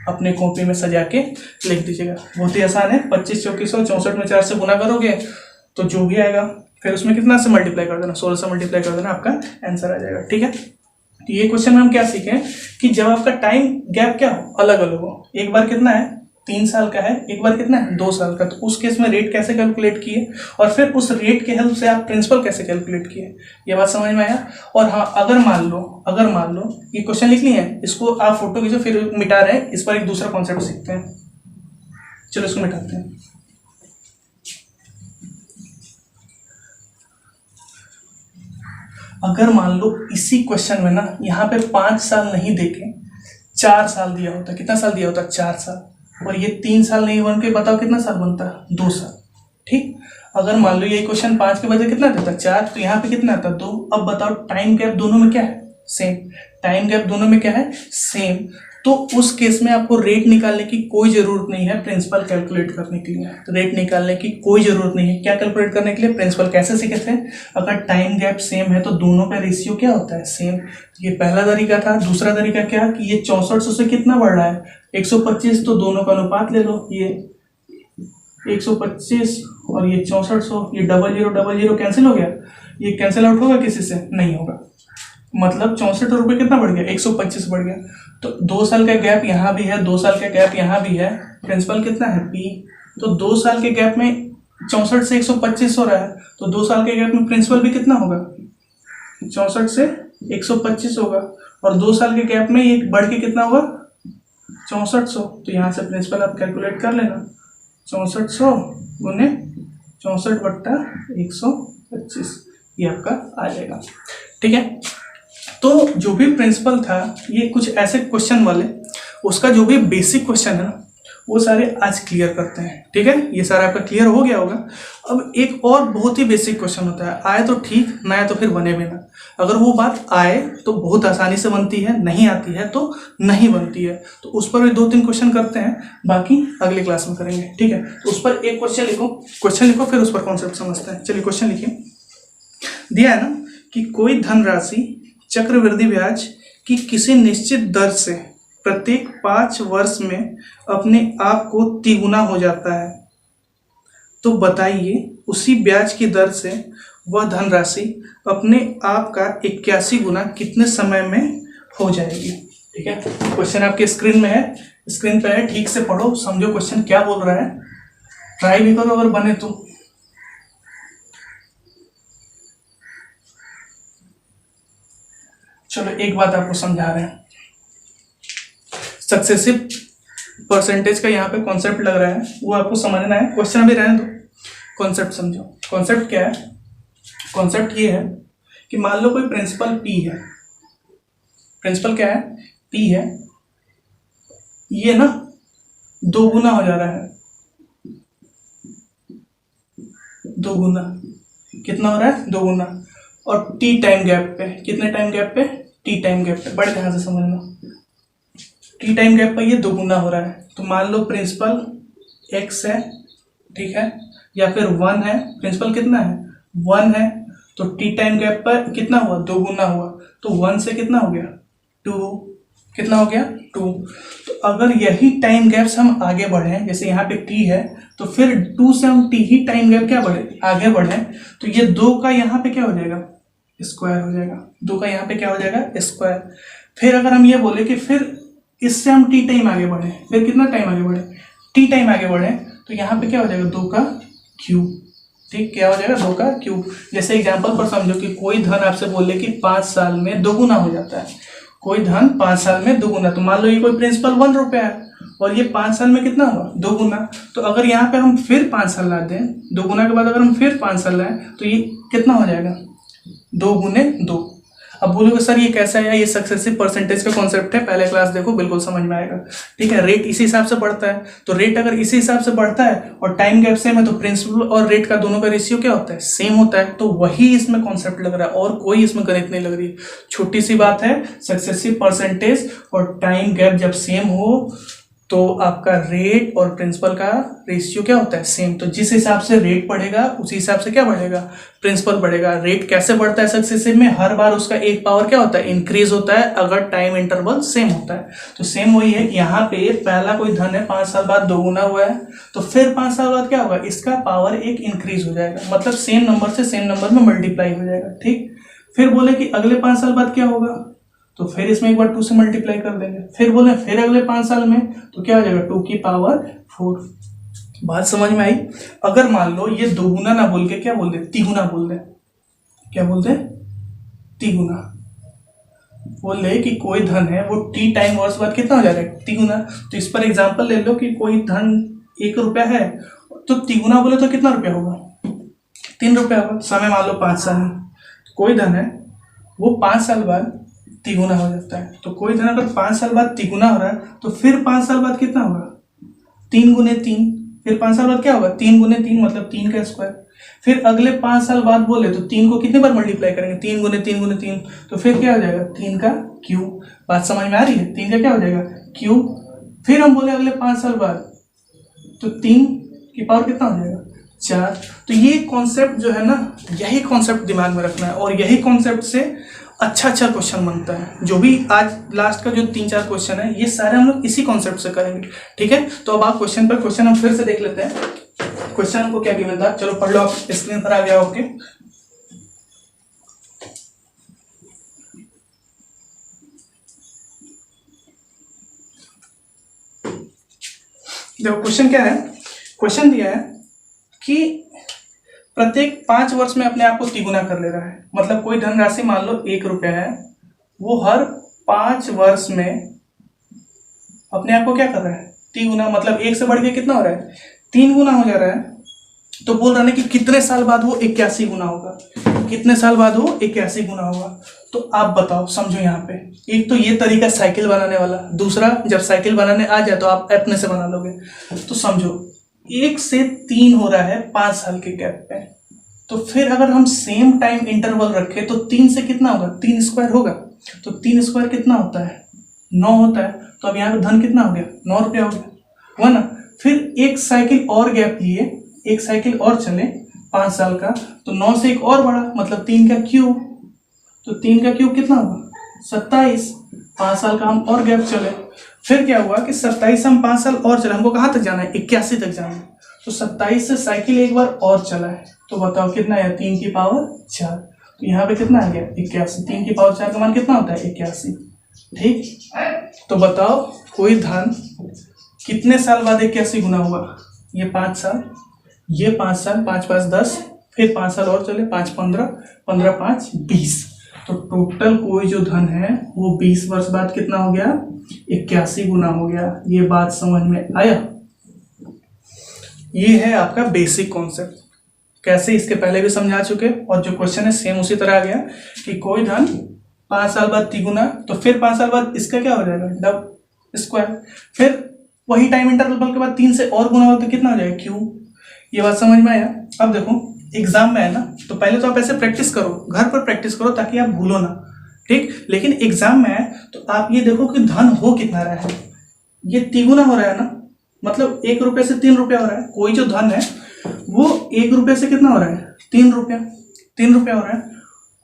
A: अपने कॉपी में सजा के लिख दीजिएगा। बहुत ही आसान है, 25 चौकी 100, 64 में 4 से गुना करोगे तो जो भी आएगा फिर उसमें कितना से मल्टीप्लाई कर देना, 16 से मल्टीप्लाई कर देना, आपका आंसर आ जाएगा। ठीक है, तो ये क्वेश्चन में हम क्या सीखें कि जब आपका टाइम गैप क्या हो, अलग अलग हो, एक बार कितना है 3 साल का है, एक बार कितना है 2 साल का, तो उस केस में रेट कैसे कैलकुलेट किए और फिर उस रेट के हेल्प से आप प्रिंसिपल कैसे कैलकुलेट किए, ये बात समझ में आया। और हाँ, अगर मान लो ये क्वेश्चन लिख लिए हैं, इसको आप फोटो खींचो, फिर मिटा रहे हैं, इस पर एक दूसरा कॉन्सेप्ट सीखते हैं। चलो इसको मिटाते हैं। अगर मान लो इसी क्वेश्चन में ना यहाँ पे 5 साल नहीं देके 4 साल दिया होता, कितना साल दिया होता 4 साल, और ये 3 साल नहीं बन के बताओ कितना साल बनता 2 साल। ठीक, अगर मान लो ये क्वेश्चन 5 के बजाय कितना देता 4, तो यहाँ पे कितना आता 2। अब बताओ टाइम गैप दोनों में क्या है सेम, टाइम गैप दोनों में क्या है सेम। तो उस केस में आपको रेट निकालने की कोई जरूरत नहीं है प्रिंसिपल कैलकुलेट करने के लिए, तो रेट निकालने की कोई जरूरत नहीं है। क्या कैलकुलेट करने के लिए, प्रिंसिपल कैसे सीखे थे, अगर टाइम गैप सेम है तो दोनों का रेशियो क्या होता है सेम। ये पहला तरीका था। दूसरा तरीका क्या कि ये 6400 से कितना बढ़ रहा है 125, तो दोनों का अनुपात ले लो, ये 125 और ये 6400, ये 0000 कैंसिल हो गया, ये कैंसिल आउट होगा किसी से, नहीं होगा। मतलब 64 रुपये कितना बढ़ गया 125 बढ़ गया। तो 2 साल का गैप यहाँ भी है, 2 साल का गैप यहाँ भी है, प्रिंसिपल कितना है पी। तो 2 साल के गैप में 64 से 125 हो रहा है, तो 2 साल के गैप में प्रिंसिपल भी कितना होगा, 64 से 125 होगा, और 2 साल के गैप में ये बढ़ के कितना होगा, 6400। तो यहाँ से प्रिंसिपल आप कैलकुलेट कर लेना, 6400 गुने 64/125, ये आपका आ जाएगा। ठीक है, तो जो भी प्रिंसिपल था, ये कुछ ऐसे क्वेश्चन वाले, उसका जो भी बेसिक क्वेश्चन है ना, वो सारे आज क्लियर करते हैं। ठीक है, ये सारा आपका क्लियर हो गया होगा। अब एक और बहुत ही बेसिक क्वेश्चन होता है, आए तो ठीक, ना आए तो फिर बने भी ना। अगर वो बात आए तो बहुत आसानी से बनती है, नहीं आती है तो नहीं बनती है। तो उस पर भी 2-3 क्वेश्चन करते हैं, बाकी अगले क्लास में करेंगे। ठीक है, तो उस पर एक क्वेश्चन लिखो, फिर उस पर कॉन्सेप्ट समझते हैं। चलिए क्वेश्चन लिखिए। दिया है ना कि कोई धनराशि चक्रवृद्धि ब्याज की किसी निश्चित दर से प्रत्येक 5 वर्ष में अपने आप को तिगुना हो जाता है, तो बताइए उसी ब्याज की दर से वह धनराशि अपने आप का 81 गुना कितने समय में हो जाएगी। ठीक है, क्वेश्चन आपके स्क्रीन में है, स्क्रीन पे है, ठीक से पढ़ो, समझो क्वेश्चन क्या बोल रहा है, ट्राई भी करो अगर बने तो। चलो एक बात आपको समझा रहे हैं, सक्सेसिव परसेंटेज का यहाँ पे कॉन्सेप्ट लग रहा है, वो आपको समझना है। क्वेश्चन अभी रहने दो, कॉन्सेप्ट समझो। कॉन्सेप्ट क्या है, कॉन्सेप्ट ये है कि मान लो कोई प्रिंसिपल P है, प्रिंसिपल क्या है, P है, ये ना 2 गुना हो जा रहा है, 2 गुना, कितना हो रहा है, 2 गुना, और T टाइम गैप पे, कितने टाइम गैप पे, T टाइम गैप पे, बड़े ध्यान से समझना, T टाइम गैप पे ये 2 गुना हो रहा है। तो मान लो प्रिंसिपल X है, ठीक है, या फिर 1 है, प्रिंसिपल कितना है, 1 है, तो T टाइम गैप पर कितना हुआ, 2 गुना हुआ, तो 1 से कितना हो गया, 2, कितना हो गया, 2। तो अगर यही टाइम गैप्स हम आगे बढ़े, जैसे यहाँ पे T है, तो फिर 2 से हम T ही टाइम गैप क्या बढ़े, आगे बढ़े, तो ये 2 का यहाँ पे क्या हो जाएगा, स्क्वायर हो जाएगा, 2 का यहाँ पे क्या हो जाएगा, स्क्वायर। फिर अगर हम ये बोले कि फिर इससे हम T टाइम आगे बढ़े, फिर कितना टाइम आगे बढ़े, T टाइम आगे बढ़े, तो यहाँ पे क्या हो जाएगा, 2 का क्यूब। ठीक, क्या हो जाएगा, 2 का क्यूब। जैसे एग्जांपल पर समझो कि कोई धन आपसे बोले कि 5 साल में 2 गुना हो जाता है, कोई धन 5 साल में 2 गुना, तो मान लो ये कोई प्रिंसिपल 1 रुपया है और ये 5 साल में कितना हुआ, 2 गुना। तो अगर यहाँ पे हम फिर 5 साल ला दें, 2 गुना के बाद अगर हम फिर 5 साल लाएं, तो ये कितना हो जाएगा, 2 गुने 2। अब बोलोगे सर ये कैसा है, ये सक्सेसिव परसेंटेज का कॉन्सेप्ट है, पहले क्लास देखो, बिल्कुल समझ में आएगा। ठीक है, रेट इसी हिसाब से बढ़ता है, तो रेट अगर इसी हिसाब से बढ़ता है और टाइम गैप सेम है, तो प्रिंसिपल और रेट का दोनों का रेशियो क्या होता है, सेम होता है। तो वही इसमें कॉन्सेप्ट लग रहा है, और कोई इसमें गणित नहीं लग रही। छोटी सी बात है, सक्सेसिव परसेंटेज और टाइम गैप जब सेम हो तो आपका रेट और प्रिंसिपल का रेशियो क्या होता है, सेम। तो जिस हिसाब से रेट बढ़ेगा उसी हिसाब से क्या बढ़ेगा, प्रिंसिपल बढ़ेगा। रेट कैसे बढ़ता है सक्सेसिव में, हर बार उसका एक पावर क्या होता है, इंक्रीज होता है, अगर टाइम इंटरवल सेम होता है। तो सेम वही है, यहाँ पे पहला कोई धन है, 5 साल बाद 2 गुना हुआ है, तो फिर 5 साल बाद क्या होगा, इसका पावर एक इंक्रीज हो जाएगा, मतलब सेम नंबर से सेम नंबर में मल्टीप्लाई हो जाएगा। ठीक, फिर बोले कि अगले 5 साल बाद क्या होगा, तो फिर इसमें एक बार 2 से मल्टीप्लाई कर देंगे, फिर बोले फिर अगले 5 साल में, तो क्या हो जाएगा, 2 की पावर 4। बात समझ में आई। अगर मान लो ये 2 गुना ना बोल के क्या बोल दे, तिगुना बोल दे, क्या बोल दे, तिगुना बोल दे कि कोई धन है वो T टाइम वर्ष बाद कितना हो जाएगा, तिगुना। तो इस पर एग्जांपल ले लो कि कोई धन 1 रुपया है, तो तिगुना बोले तो कितना रुपया होगा, 3 रुपया होगा। समय मान लो 5 साल है, कोई धन है वो 5 साल बाद तिगुना हो जाता है। तो कोई धन अगर 5 साल बाद तिगुना हो रहा है, तो फिर 5 साल बाद कितना होगा, 3 गुने 3, फिर 5 साल बाद क्या होगा, 3 गुने 3 मतलब 3 का स्क्वायर। फिर अगले 5 साल बाद बोले तो 3 को कितने बार मल्टीप्लाई करेंगे, 3 गुने 3 गुने 3, तो फिर क्या हो जाएगा, 3 का क्यूब। बात समझ में आ रही है, 3 का क्या हो जाएगा, क्यूब। फिर हम बोले अगले 5 साल बाद, तो 3 की पावर कितना हो जाएगा, 4। तो ये कॉन्सेप्ट जो है ना, यही कॉन्सेप्ट दिमाग में रखना है, और यही कॉन्सेप्ट से अच्छा क्वेश्चन बनता है। जो भी आज लास्ट का जो 3-4 क्वेश्चन है, ये सारे हम लोग इसी कॉन्सेप्ट से करेंगे। ठीक है, तो अब आप क्वेश्चन पर क्वेश्चन हम फिर से देख लेते हैं। क्वेश्चन हमको क्या गिवन था, चलो पढ़ लो, आप स्क्रीन पर आ गया ओके। देखो क्वेश्चन क्या है, क्वेश्चन दिया है कि प्रत्येक 5 वर्ष में अपने आप को तिगुना कर ले रहा है। मतलब कोई धनराशि मान लो 1 रुपया है, वो हर 5 वर्ष में अपने आप को क्या कर रहा है, तिगुना। मतलब 1 से बढ़ के कितना हो रहा है, 3 गुना हो जा रहा है। तो बोल रहा है कि कितने साल बाद वो 81 गुना होगा, कितने साल बाद वो 81 गुना होगा। तो आप बताओ, समझो यहाँ पे, एक तो ये तरीका साइकिल बनाने वाला, दूसरा जब साइकिल बनाने आ जाए तो आप अपने से बना लोगे। तो समझो 1 से 3 हो रहा है 5 साल के गैप पे, तो फिर अगर हम सेम टाइम इंटरवल रखें तो 3 से कितना होगा, 3 स्क्वायर होगा। तो 3 स्क्वायर कितना होता है, 9 होता है। तो अब यहाँ पे धन कितना हो गया, 9 रुपया हो गया, हुआ ना। फिर एक साइकिल और गैप लिए, एक साइकिल और चले 5 साल का, तो 9 से एक और बढ़ा, मतलब 3 का क्यूब। तो 3 का क्यूब कितना हुआ, 27। 5 साल का हम और गैप चले, फिर क्या हुआ कि 27 से हम 5 साल और चले, हमको कहाँ तक जाना है, 81 तक जाना है। तो 27 से साइकिल एक बार और चला है, तो बताओ कितना है, 3 की पावर 4। तो यहाँ पे कितना आ गया, 81। 3 की पावर 4 का मान कितना होता है, 81। ठीक, तो बताओ कोई धन कितने साल बाद 81 गुना हुआ। ये 5 साल, ये 5 साल, 5 5 10, फिर 5 साल और चले, 5 15, 15 5 20। तो टोटल कोई जो धन है वो 20 वर्ष बाद कितना हो गया, 81 गुना हो गया। ये बात समझ में आया। ये है आपका बेसिक कॉन्सेप्ट। कैसे, इसके पहले भी समझा चुके, और जो क्वेश्चन है सेम उसी तरह आ गया कि कोई धन 5 साल बाद तिगुना, तो फिर 5 साल बाद इसका क्या हो जाएगा, डबल स्क्वायर। फिर वही टाइम इंटरवल के बाद 3 से और गुना हो तो कितना हो जाएगा, क्यूब। ये बात समझ में आया। अब देखो एग्जाम में है ना, तो पहले तो आप ऐसे प्रैक्टिस करो, घर पर प्रैक्टिस करो ताकि आप भूलो ना, ठीक। लेकिन एग्जाम में है तो आप ये देखो कि धन हो कितना रहा है, ये तिगुना हो रहा है ना, मतलब 1 रुपये से 3 रुपया हो रहा है। कोई जो धन है वो 1 रुपये से कितना हो रहा है, 3 रुपया, 3 रुपया हो रहा है।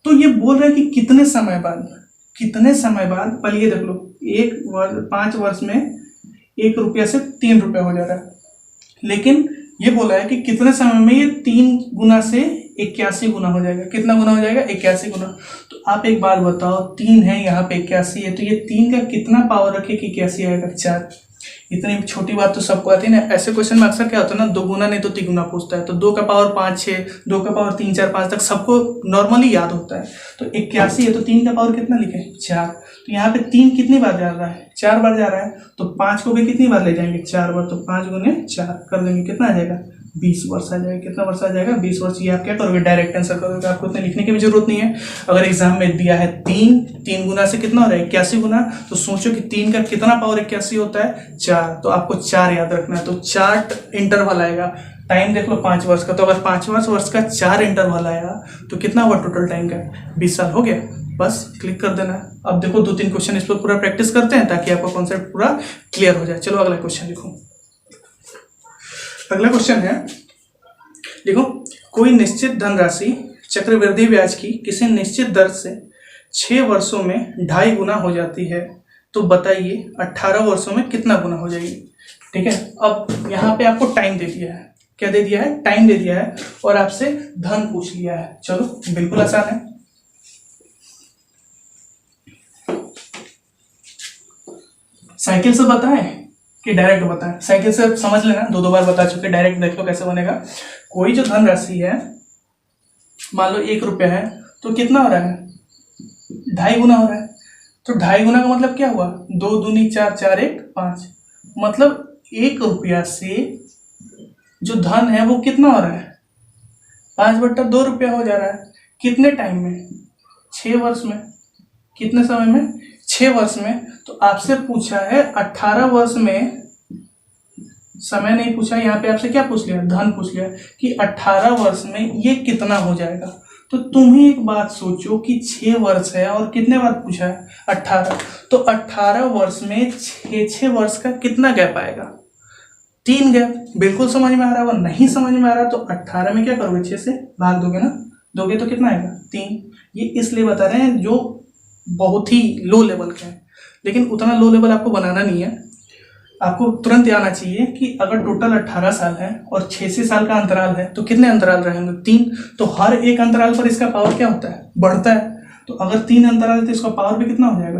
A: तो ये बोल रहा है कि कितने समय बाद, कितने समय बाद, पहले ये देख लो, 5 वर्ष में 1 रुपया से 3 रुपया हो जा रहा है। लेकिन ये बोला है कि कितने समय में ये 3 गुना से 81 गुना हो जाएगा। कितना गुना हो जाएगा, 81 गुना। तो आप एक बात बताओ, 3 है यहाँ पे, 81 है, तो ये 3 का कितना पावर रखे कि 81 आएगा, 4। इतनी छोटी बात तो सबको आती है ना। ऐसे क्वेश्चन में अक्सर क्या होता है ना, 2 गुना नहीं तो तिगुना पूछता है, तो 2 का पावर 5 6, 2 का पावर 3 4 5 तक सबको नॉर्मली याद होता है। तो 81 है तो 3 का पावर कितना लिखे, 4। तो यहाँ पे 3 कितनी बार जा रहा है, 4 बार जा रहा है। तो 5 को भी कितनी बार ले जाएंगे, 4 बार। तो 5 गुने 4 कर देंगे, कितना आ जाएगा, 20 वर्ष आ जाएगा। कितना वर्ष आ जाएगा, 20 वर्ष। ये आप क्या करोगे, डायरेक्ट आंसर करोगे, आपको इतने लिखने की भी जरूरत नहीं है। अगर एग्जाम में दिया है 3 गुना से कितना हो रहा है, 81 गुना, तो सोचो कि 3 का कितना पावर 81 होता है, 4। तो आपको 4 याद रखना है। तो 4 इंटरवल आएगा, टाइम देख लो 5 वर्ष का। तो अगर 5 वर्ष का 4 इंटरवल आया तो कितना हुआ टोटल टाइम का, 20 साल हो गया। बस क्लिक कर देना। अब देखो 2-3 क्वेश्चन इस पर पूरा प्रैक्टिस करते हैं ताकि आपका कॉन्सेप्ट पूरा क्लियर हो जाए। चलो अगला क्वेश्चन लिखो। अगला क्वेश्चन है, देखो, कोई निश्चित धनराशि चक्रवृद्धि ब्याज की किसी निश्चित दर से 6 वर्षों में 2.5 गुना हो जाती है, तो बताइए 18 वर्षों में कितना गुना हो जाएगी। ठीक है, अब यहाँ पे आपको टाइम दे दिया है, क्या दे दिया है, टाइम दे दिया है, और आपसे धन पूछ लिया है। चलो बिल्कुल आसान है। साइकिल से बताएं कि डायरेक्ट बताएं, साइकिल से समझ लेना, 2 बार बता चुके, डायरेक्ट देख लो कैसे बनेगा। कोई जो धनराशि है, मान लो 1 रुपया है, तो कितना हो रहा है, 2.5 गुना हो रहा है। तो 2.5 गुना का मतलब क्या हुआ, 2 दूनी 4, 4 1 5, मतलब 1 रुपया से जो धन है वो कितना हो रहा है, 5/2 रुपया हो जा रहा है। कितने टाइम में, 6 वर्ष में। कितने समय में, 6 वर्ष में। तो आपसे पूछा है 18 वर्ष में, समय नहीं पूछा, यहाँ पे आपसे क्या पूछ लिया, धन पूछ लिया कि 18 वर्ष में ये कितना हो जाएगा। तो तुम ही एक बात सोचो कि 6 वर्ष है और कितने बार पूछा है, 18। तो 18 वर्ष में 6 वर्ष का कितना गैप आएगा, 3 गैप। बिल्कुल समझ में आ रहा है। वो नहीं समझ में आ रहा तो 18 में क्या करोगे, 6 से भाग दोगे ना, दोगे तो कितना आएगा, 3। ये इसलिए बता रहे हैं जो बहुत ही लो लेवल के हैं, लेकिन उतना लो लेवल आपको बनाना नहीं है। आपको तुरंत आना चाहिए कि अगर टोटल 18 साल है और 6 साल का अंतराल है तो कितने अंतराल रहेंगे, 3। तो हर एक अंतराल पर इसका पावर क्या होता है, बढ़ता है। तो अगर 3 अंतराल है तो इसका पावर भी कितना हो जाएगा,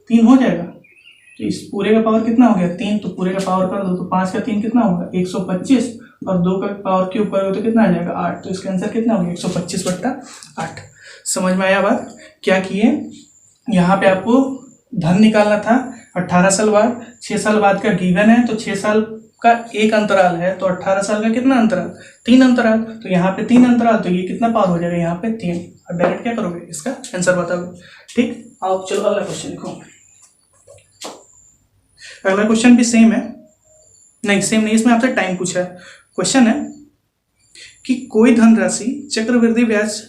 A: 3 हो जाएगा। तो इस पूरे का पावर कितना हो गया, 3। तो पूरे का पावर कर दो, तो 5 का 3 कितना होगा, 125, और 2 का पावर क्यूब करोगे तो कितना आ जाएगा 8, तो इसका आंसर कितना हो गया 125/8। समझ में आया बात? क्या किए, यहाँ पे आपको धन निकालना था 18 साल बाद, 6 साल बाद का गिवन है, तो 6 साल का एक अंतराल है, तो 18 साल का कितना अंतराल, 3 अंतराल, तो यहाँ पे 3 अंतराल, तो ये कितना पावर हो जाएगा यहाँ पे 3। अब डायरेक्ट क्या करोगे, इसका आंसर बताओगे। ठीक, आओ चलो अगला क्वेश्चन लिखो। अगला क्वेश्चन भी सेम है, नहीं सेम नहीं, इसमें आपसे टाइम पूछा है। क्वेश्चन है कि कोई धनराशि चक्रवृद्धि ब्याज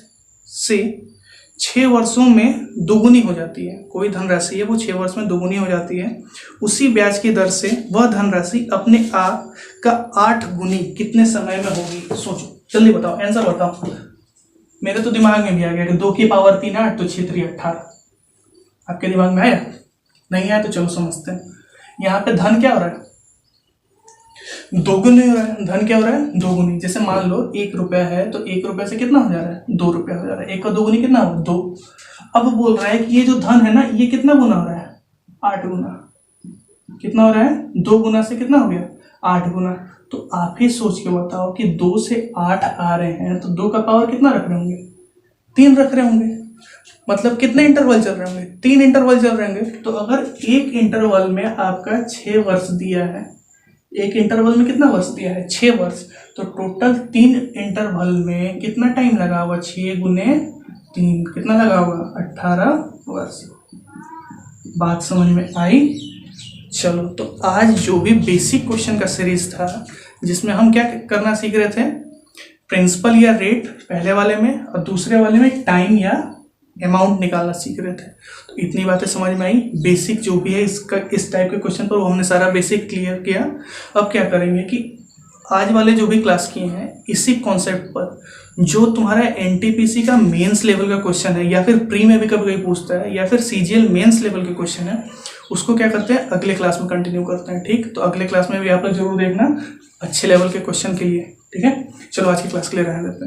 A: से 6 वर्षों में दोगुनी हो जाती है। कोई धनराशि है वो 6 वर्ष में दोगुनी हो जाती है, उसी ब्याज की दर से वह धनराशि अपने आप का 8 गुनी कितने समय में होगी? सोचो, जल्दी बताओ, आंसर बताओ। मेरे तो दिमाग में भी आ गया कि 2 की पावर 3 8, तो 6 3 18। आपके दिमाग में आया? नहीं आया तो चलो समझते हैं। यहाँ पे धन क्या हो रहा है, दोगुनी हो रहा है। धन क्या हो रहा है, दोगुनी। जैसे मान लो 1 रुपया है, तो 1 रुपये से कितना हो जा रहा है, 2 रुपया हो जा रहा है। 1 का दोगुनी कितना हो, 2। अब बोल रहा है कि ये जो धन है ना, ये कितना गुना हो रहा है, 8 गुना। कितना हो रहा है, 2 गुना से कितना हो गया, 8 गुना। तो आप ही सोच के बताओ कि 2 से 8 आ रहे हैं, तो 2 का पावर कितना रख रहे होंगे, 3 रख रहे होंगे। मतलब कितने इंटरवल चल रहे होंगे, 3 इंटरवल चल रहे होंगे। तो अगर एक इंटरवल में आपका 6 वर्ष दिया है, एक इंटरवल में कितना वर्ष दिया है, 6 वर्ष, तो टोटल 3 इंटरवल में कितना टाइम लगा होगा, 6 गुने 3 कितना लगा होगा, 18 वर्ष। बात समझ में आई? चलो, तो आज जो भी बेसिक क्वेश्चन का सीरीज था, जिसमें हम क्या करना सीख रहे थे, प्रिंसिपल या रेट पहले वाले में, और दूसरे वाले में टाइम या अमाउंट निकालना सीख रहे थे। तो इतनी बातें समझ में आई। बेसिक जो भी है इसका, इस टाइप के क्वेश्चन पर वो हमने सारा बेसिक क्लियर किया। अब क्या करेंगे कि आज वाले जो भी क्लास किए हैं, इसी कॉन्सेप्ट पर जो तुम्हारा एनटीपीसी का मेंस लेवल का क्वेश्चन है, या फिर प्री में भी कभी कभी पूछता है, या फिर सीजीएल मेंस लेवल के क्वेश्चन है, उसको क्या करते हैं, अगले क्लास में कंटिन्यू करते हैं। ठीक, तो अगले क्लास में भी आप लोग जरूर देखना अच्छे लेवल के क्वेश्चन के लिए। ठीक है, चलो आज की क्लास के लिए रहने देते हैं।